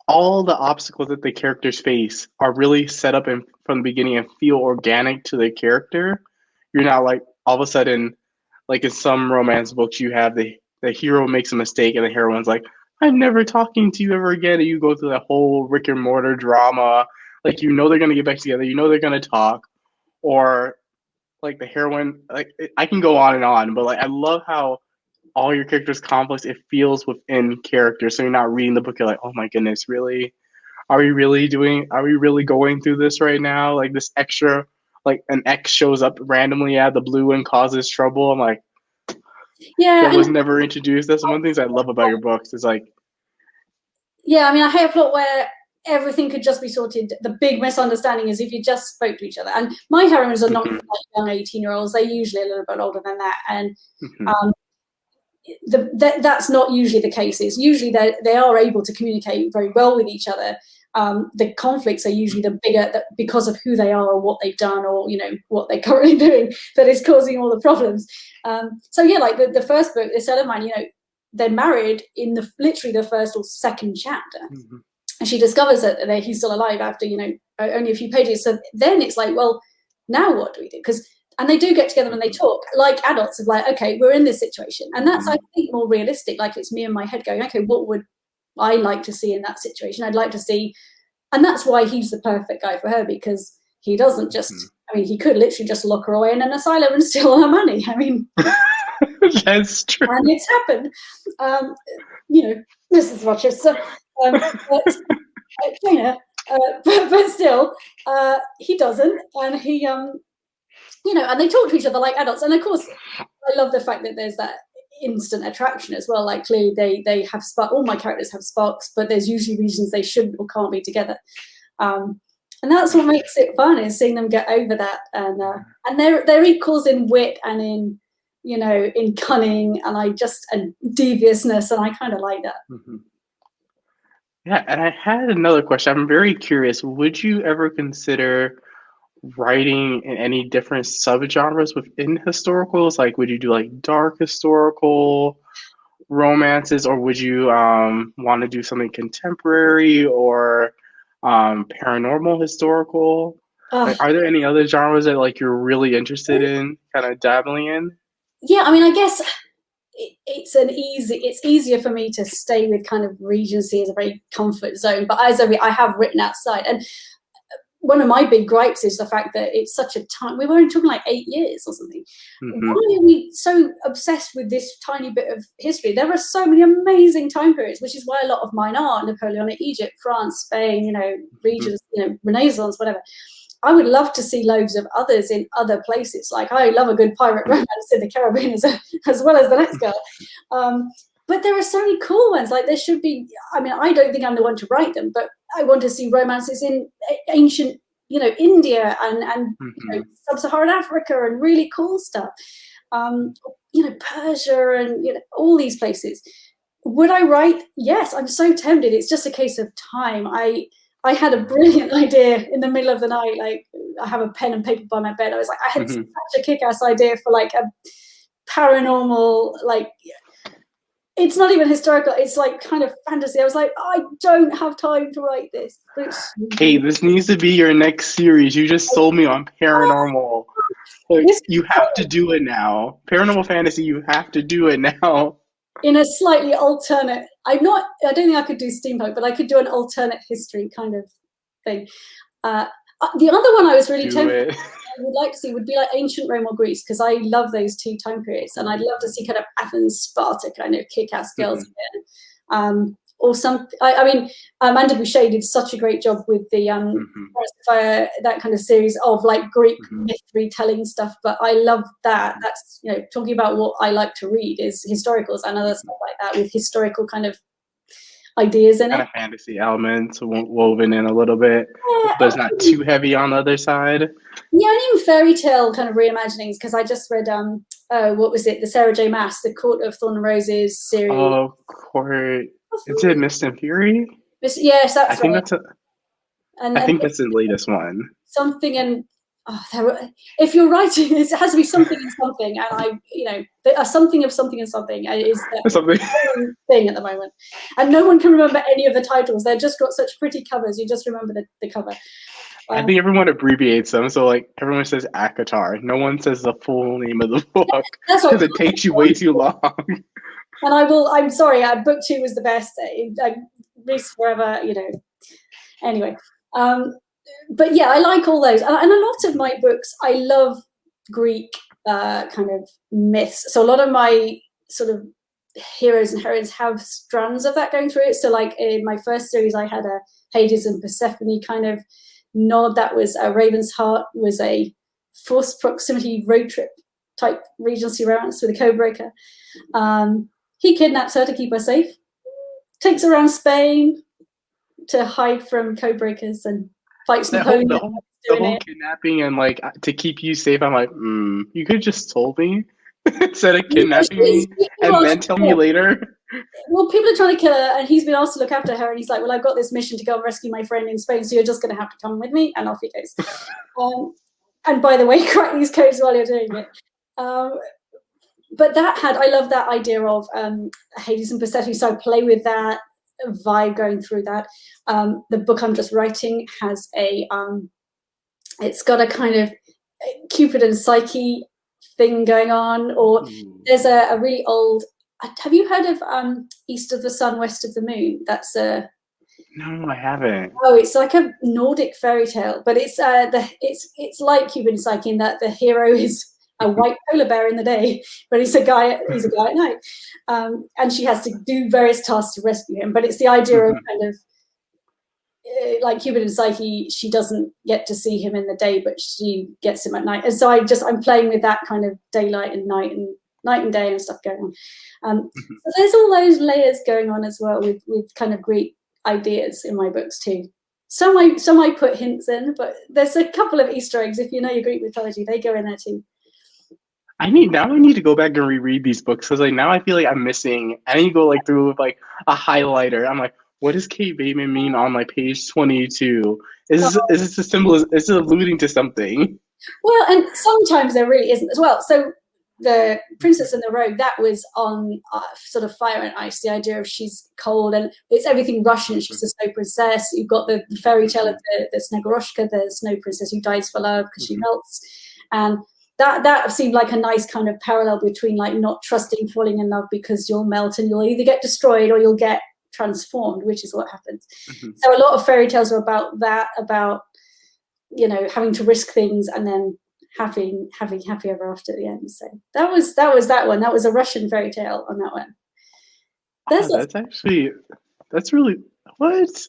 all the obstacles that the characters face are really set up from the beginning and feel organic to the character. You're not like all of a sudden, like in some romance books, you have the hero makes a mistake and the heroine's like, "I'm never talking to you ever again," and you go through that whole Rick and Mortar drama. Like they're gonna get back together, they're gonna talk, or like the heroine. Like I can go on, but like I love how all your characters' conflicts it feels within character. So you're not reading the book, you're like, oh my goodness, really? Are we really going through this right now? Like this extra like an X shows up randomly out of the blue and causes trouble. I'm like, Yeah, that and was never introduced. That's one of the things I love about your books. It's like yeah, I mean, I hate a plot where everything could just be sorted. The big misunderstanding is if you just spoke to each other. And my heroines are not like young 18-year-olds. They're usually a little bit older than that. And that's not usually the case. It's usually they are able to communicate very well with each other. The conflicts are usually the bigger because of who they are or what they've done or what they're currently doing that is causing all the problems. So yeah, like the first book, this other man, they're married in literally the first or second chapter. And she discovers that he's still alive after only a few pages. So then it's like, well, now what do we do? And they do get together and they talk like adults of like, okay, we're in this situation. And that's, I think, more realistic. Like it's me in my head going, okay, what would I like to see in that situation? I'd like to see, and that's why he's the perfect guy for her, because he doesn't just, I mean, he could literally just lock her away in an asylum and steal all her money. I mean, that's true. And it's happened. This is Rochester. But still, he doesn't. And he, and they talk to each other like adults. And of course, I love the fact that there's that instant attraction as well. Like clearly they have all my characters have sparks, but there's usually reasons they shouldn't or can't be together. And that's what makes it fun, is seeing them get over that. And they're equals in wit and in, you know, in cunning and deviousness, and I kind of like that. Mm-hmm. Yeah, and I had another question. I'm very curious. Would you ever consider writing in any different subgenres within historicals? Like, would you do like dark historical romances, or would you want to do something contemporary or paranormal historical? Like, are there any other genres that like you're really interested in kind of dabbling in? Yeah, I mean, I guess it's easier for me to stay with kind of Regency as a very comfort zone, but I have written outside, and one of my big gripes is the fact that it's such a time. We were only talking like 8 years or something. Mm-hmm. Why are we so obsessed with this tiny bit of history? There are so many amazing time periods, which is why a lot of mine are Napoleonic Egypt, France, Spain, you know, regions, you know, Renaissance, whatever. I would love to see loads of others in other places. Like, I love a good pirate romance in the Caribbean as well as the next girl. But there are so many cool ones. Like, there should be, I mean, I don't think I'm the one to write them, but I want to see romances in ancient, you know, India and Mm-hmm. you know, sub-Saharan Africa and really cool stuff. You know, Persia and, you know, all these places. Would I write? Yes, I'm so tempted. It's just a case of time. I had a brilliant idea in the middle of the night. Like, I have a pen and paper by my bed. I was like, I had Mm-hmm. such a kick-ass idea for like a paranormal, like, it's not even historical. It's like kind of fantasy. I was like, I don't have time to write this. Hey, this needs to be your next series. You just sold me on paranormal. Like, you have to do it now. Paranormal fantasy, you have to do it now. In a slightly alternate, I don't think I could do steampunk, but I could do an alternate history kind of thing. The other one I was really tempted, I would like to see, would be like ancient Rome or Greece, because I love those two time periods, and I'd love to see kind of Athens, Sparta kind of kick-ass girls again. Or some, I mean, Amanda Boucher did such a great job with the Fire, that kind of series of like Greek myth retelling stuff. But I love that. That's, you know, talking about what I like to read is historicals and other stuff like that with historical kind of ideas in kind it. of fantasy elements woven in a little bit, but it's not too heavy on the other side. Yeah, and even fairy tale kind of reimaginings, because I just read what was it, the Sarah J. Maas, the Court of Thorn and Roses series. Oh, Court. Is it Mist and Fury? Yes, that's I think right. I think that's the latest one. Something and if you're writing, it has to be something and something, and I, you know, something of something and something is the thing at the moment, and no one can remember any of the titles. They've just got such pretty covers. You just remember the cover. I think everyone abbreviates them, so like everyone says ACOTAR. No one says the full name of the book because it takes you way too long. And I'm sorry, book 2 was the best. Reese forever, you know. Anyway, but yeah, I like all those, and a lot of my books, I love Greek kind of myths. So a lot of my sort of heroes and heroines have strands of that going through it. So like in my first series, I had a Hades and Persephone kind of nod. That was Raven's Heart was a forced proximity road trip type Regency romance with a codebreaker. He kidnaps her to keep her safe, takes her around Spain to hide from codebreakers, and fights Napoleon. The whole kidnapping and like to keep you safe. I'm like, you could just told me instead of kidnapping me and then tell me later. Well, people are trying to kill her, and he's been asked to look after her, and he's like, well, I've got this mission to go and rescue my friend in Spain, so you're just going to have to come with me, and off he goes. And by the way, crack these codes while you're doing it. But I love that idea of Hades and Persephone, so I play with that vibe going through that. The book I'm just writing has it's got a kind of Cupid and Psyche thing going on, or there's a really old, have you heard of East of the Sun, West of the Moon? That's No, I haven't. Oh, it's like a Nordic fairy tale, but it's like Cupid and Psyche in that the hero is a white polar bear in the day, but he's a guy at night, and she has to do various tasks to rescue him. But it's the idea of kind of like Cupid and Psyche. She doesn't get to see him in the day, but she gets him at night. And so I'm playing with that kind of daylight and night and night and day and stuff going on. So there's all those layers going on as well with kind of Greek ideas in my books too. Some I put hints in, but there's a couple of Easter eggs. If you know your Greek mythology, they go in there too. I need to go back and reread these books because like now I feel like I'm missing. I need to go like through with like a highlighter. I'm like, what does Kate Bateman mean on like page 22? Is this a symbol? Is it alluding to something? Well, and sometimes there really isn't as well. So the Princess and the Rogue, that was on sort of Fire and Ice, the idea of she's cold and it's everything Russian. She's a snow princess. You've got the fairy tale of the Snegoroshka, the snow princess who dies for love because she melts. And that seemed like a nice kind of parallel between like not trusting falling in love because you'll melt and you'll either get destroyed or you'll get transformed, which is what happens. So a lot of fairy tales are about that, about, you know, having to risk things and then having happy ever after at the end. So that was that one. That was a Russian fairy tale on that one. That's really what?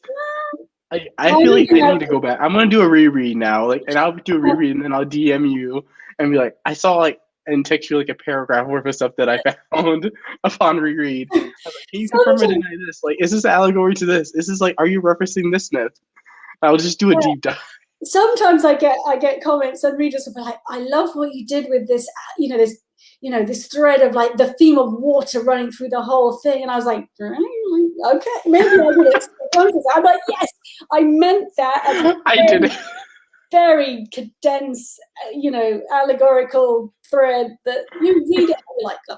I feel like I need to go back. I'm gonna do a reread now, like, and I'll do a reread and then I'll DM you and be like, I saw like and text you like a paragraph worth of stuff that I found upon reread. I was like, can you confirm or deny this? Like, is this an allegory to this? Is this like, are you referencing this myth? I'll just do a deep dive. Sometimes I get comments and readers will be like, I love what you did with this, this thread of like the theme of water running through the whole thing. And I was like, okay, maybe I did it. I'm like, yes, I meant that. I did it. Very condensed, allegorical thread that you read it and you're like, oh,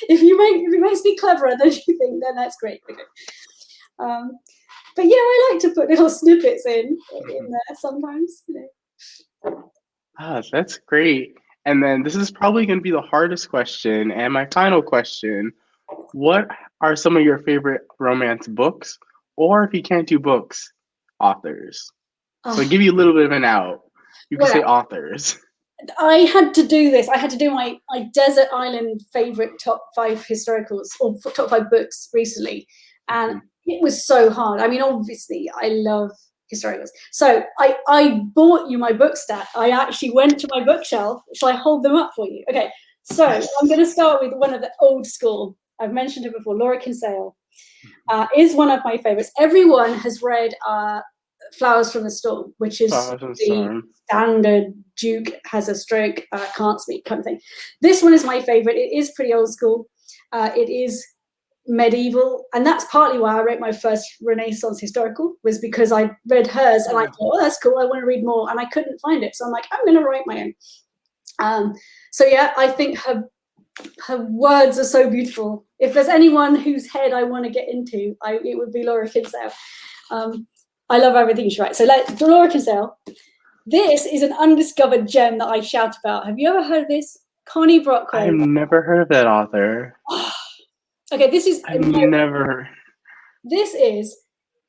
if it makes me cleverer than you think, then that's great. Okay. But yeah, I like to put little snippets in there sometimes. That's great. And then this is probably going to be the hardest question and my final question. What are some of your favorite romance books? Or if you can't do books, authors? So I give you a little bit of an out. You can say authors. I had to do this. I had to do my desert island favorite top 5 historicals or top 5 books recently. And it was so hard. I mean, obviously, I love historicals. So I bought you my book stack. I actually went to my bookshelf. Shall I hold them up for you? Okay. So I'm going to start with one of the old school. I've mentioned it before. Laura Kinsale is one of my favorites. Everyone has read Flowers from the Storm, which is the standard Duke has a stroke, can't speak kind of thing. This one is my favorite. It is pretty old school. It is medieval, and that's partly why I wrote my first Renaissance historical, was because I read hers and I thought, oh, that's cool, I want to read more, and I couldn't find it, so I'm like, I'm going to write my own. So yeah, I think her words are so beautiful. If there's anyone whose head I want to get into, it would be Laura Kinsale. I love everything she writes. So like Laura Kinsale, this is an undiscovered gem that I shout about. Have you ever heard of this? Connie Brockway. I've never heard of that author. Okay, this is... I've never heard. This is,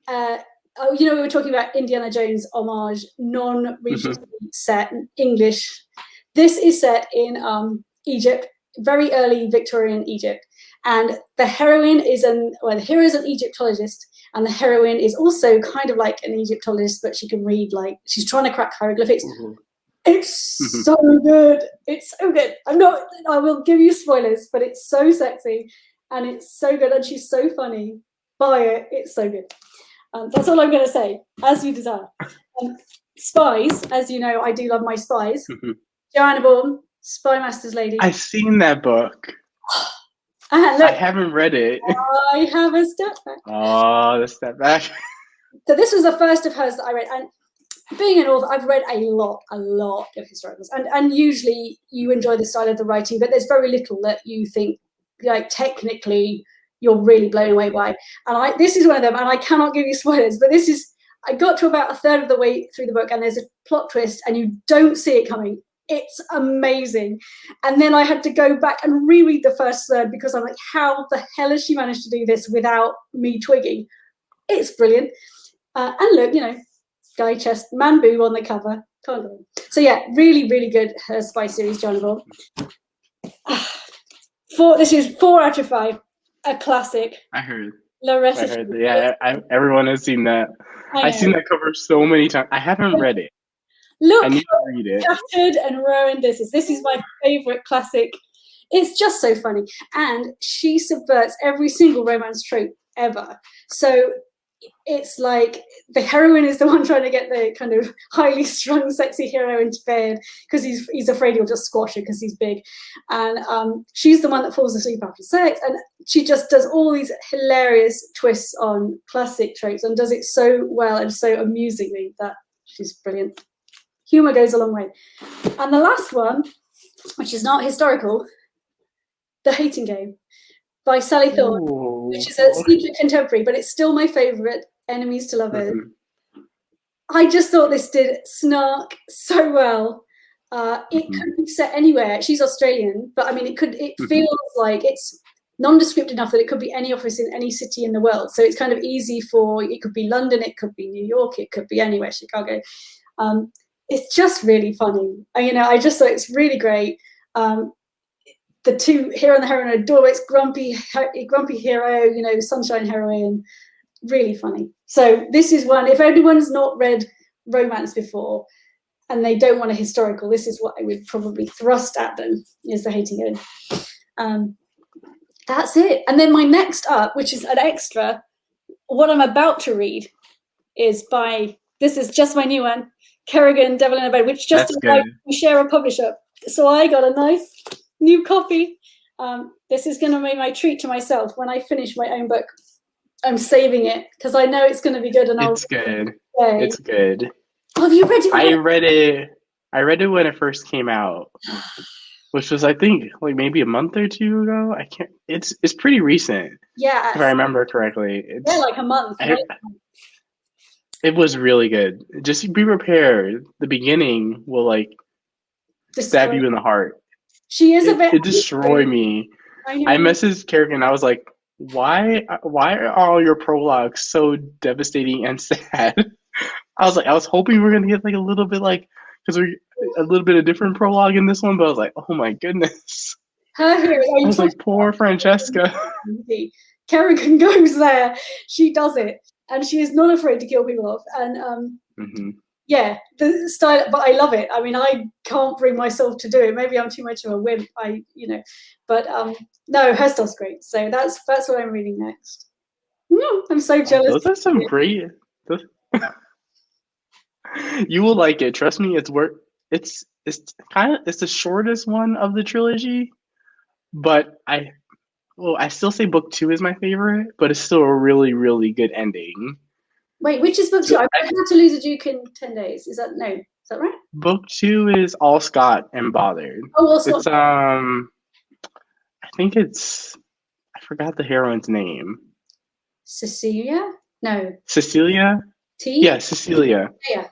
we were talking about Indiana Jones homage, non-regionally set, English. This is set in Egypt, very early Victorian Egypt. And the heroine is the hero is an Egyptologist, and the heroine is also kind of like an Egyptologist, but she can read, like, she's trying to crack hieroglyphics. It's so good. It's so good. I will give you spoilers, but it's so sexy. And it's so good, and she's so funny. Buy it. It's so good. That's all I'm going to say, as you desire. Spies, as you know, I do love my spies. Joanna Bourne, Spy Master's Lady. I've seen that book. Look, I haven't read it. I have a step back. Oh, the step back. So this was the first of hers that I read. And being an author, I've read a lot of historicals. And usually you enjoy the style of the writing, but there's very little that you think, like, technically you're really blown away by. And this is one of them, and I cannot give you spoilers, but I got to about a third of the way through the book and there's a plot twist and you don't see it coming. It's amazing. And then I had to go back and reread the first third because I'm like, how the hell has she managed to do this without me twigging? It's brilliant. And look, guy chest, man boob on the cover. Can't go. So yeah, really, really good. Her spy series, John Ball. This is 4 out of 5. A classic. I heard. Loretta. Yeah, everyone has seen that. I've seen that cover so many times. I haven't read it. Look, I need to read it. Shattered and ruined. This is my favorite classic. It's just so funny. And she subverts every single romance trope ever. So it's like the heroine is the one trying to get the kind of highly strung, sexy hero into bed because he's afraid he'll just squash her because he's big, and she's the one that falls asleep after sex, and she just does all these hilarious twists on classic tropes and does it so well and so amusingly that she's brilliant. Humor goes a long way. And the last one, which is not historical, The Hating Game by Sally Thorne. Ooh. Which is a sneaky contemporary, but it's still my favourite, Enemies to Lovers. I just thought this did snark so well. It could be set anywhere. She's Australian, but I mean, it feels like it's nondescript enough that it could be any office in any city in the world. So it's kind of easy it could be London, it could be New York, it could be anywhere, Chicago. It's just really funny. I just thought it's really great. The two hero and the heroine are adorable. It's grumpy hero, sunshine heroine, really funny. So this is one, if anyone's not read romance before and they don't want a historical, this is what I would probably thrust at them, is The Hating Game. That's it. And then my next up, which is an extra, what I'm about to read is this is just my new one, Kerrigan, Devil in a Bed, which just we share a publisher. So I got a nice new copy. This is going to be my treat to myself when I finish my own book. I'm saving it because I know it's going to be good. And it's good. It's good. Oh, have you read it? I read it when it first came out, which was, I think, like maybe a month or two ago. I can't. It's pretty recent. Yeah, if I remember correctly. Like a month. Right? It was really good. Just be prepared. The beginning will stab you in the heart. She is it destroyed me. I messaged Kerrigan. I was like, why are all your prologues so devastating and sad? I was hoping we were gonna get a little bit because we're a little bit of different prologue in this one, but I was like, oh my goodness. I was like, poor Francesca. Kerrigan goes there. She does it, and she is not afraid to kill people off. And yeah, the style, but I love it. I mean, I can't bring myself to do it. Maybe I'm too much of a wimp. But no, her stuff's great. So that's what I'm reading next. I'm so jealous. Those are some great. You will like it. Trust me. It's the shortest one of the trilogy, but I still say book 2 is my favorite, but it's still a really, really good ending. Wait, which is book 2? I read How to Lose a Duke in 10 Days. Is that right? Book 2 is All Scott and Bothered. Oh, All Scott. It's I think it's, I forgot the heroine's name. Cecilia? No. Cecilia? T? Yeah, Cecilia. Yeah.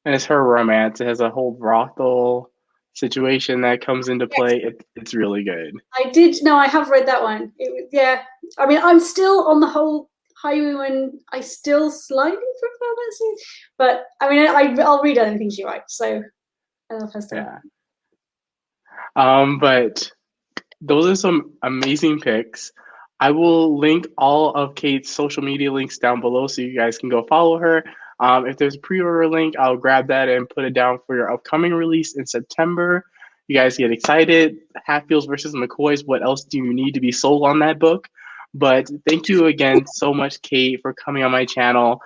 And it's her romance. It has a whole brothel situation that comes into play. It's really good. I have read that one. I mean, I'm still on the whole heroine. I still slightly prefer that scene, but I mean, I'll read anything she writes. So I love her stuff. Yeah. But those are some amazing picks. I will link all of Kate's social media links down below so you guys can go follow her. If there's a pre-order link, I'll grab that and put it down for your upcoming release in September. You guys get excited. Hatfields versus McCoys. What else do you need to be sold on that book? But thank you again so much, Kate, for coming on my channel.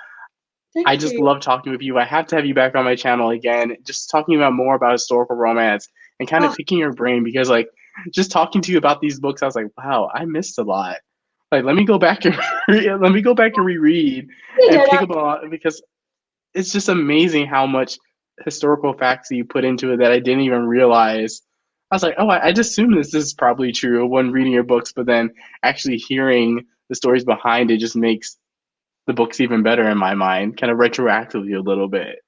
I just love talking with you. I have to have you back on my channel again, just talking about more about historical romance and kind of picking your brain, because just talking to you about these books, I was like, wow, I missed a lot. Let me go back and reread and pick up a lot, because it's just amazing how much historical facts you put into it that I didn't even realize. I was like, oh, I just assumed this is probably true when reading your books, but then actually hearing the stories behind it just makes the books even better in my mind, kind of retroactively a little bit,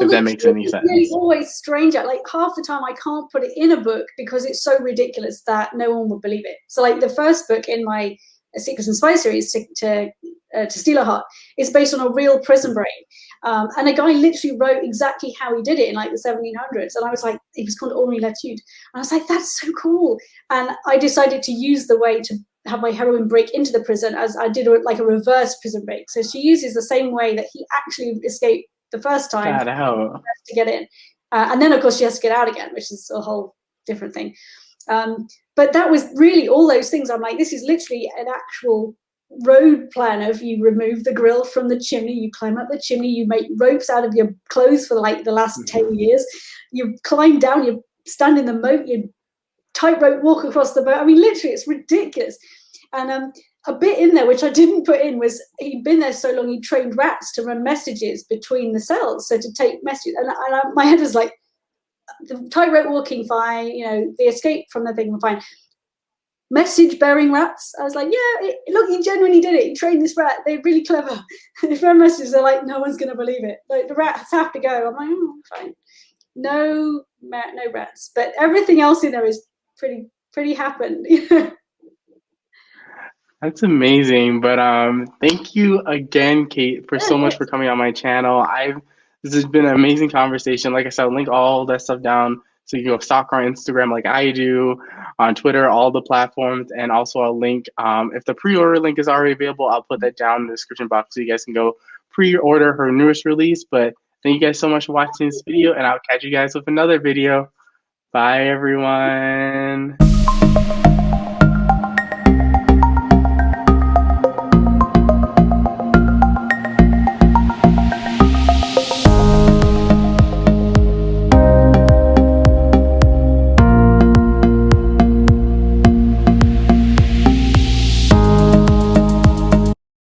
if that makes any sense. It's always stranger. Half the time I can't put it in a book because it's so ridiculous that no one would believe it. So the first book in my Secrets and Spies series, to Steal a Heart, is based on a real prison break. And a guy literally wrote exactly how he did it in the 1700s. And I was like, it was called Henri Latude. And I was like, that's so cool. And I decided to use the way to have my heroine break into the prison as I did a reverse prison break. So she uses the same way that he actually escaped the first time to get in. And then, of course, she has to get out again, which is a whole different thing. but that was really all those things. I'm like, this is literally an actual road plan of you remove the grill from the chimney, you climb up the chimney, you make ropes out of your clothes for like the last 10 years, you climb down, you stand in the moat, you tightrope walk across the boat. I mean, literally, it's ridiculous. And a bit in there, which I didn't put in, was he'd been there so long, he trained rats to run messages between the cells, so to take messages. And my head was like, the tightrope walking, fine, you know, the escape from the thing, fine. Message bearing rats. I was like, yeah, look, he genuinely did it. He trained this rat. They're really clever. If run messages, they're like, no one's going to believe it. Like, the rats have to go. I'm like, oh, fine. No rats. But everything else in there is pretty happened. That's amazing. But thank you again, Kate, for so much for coming on my channel. This has been an amazing conversation. Like I said, I'll link all that stuff down so you can go stalk her on Instagram like I do, on Twitter, all the platforms, and also I'll link if the pre-order link is already available, I'll put that down in the description box so you guys can go pre-order her newest release. But thank you guys so much for watching this video, and I'll catch you guys with another video. Bye, everyone.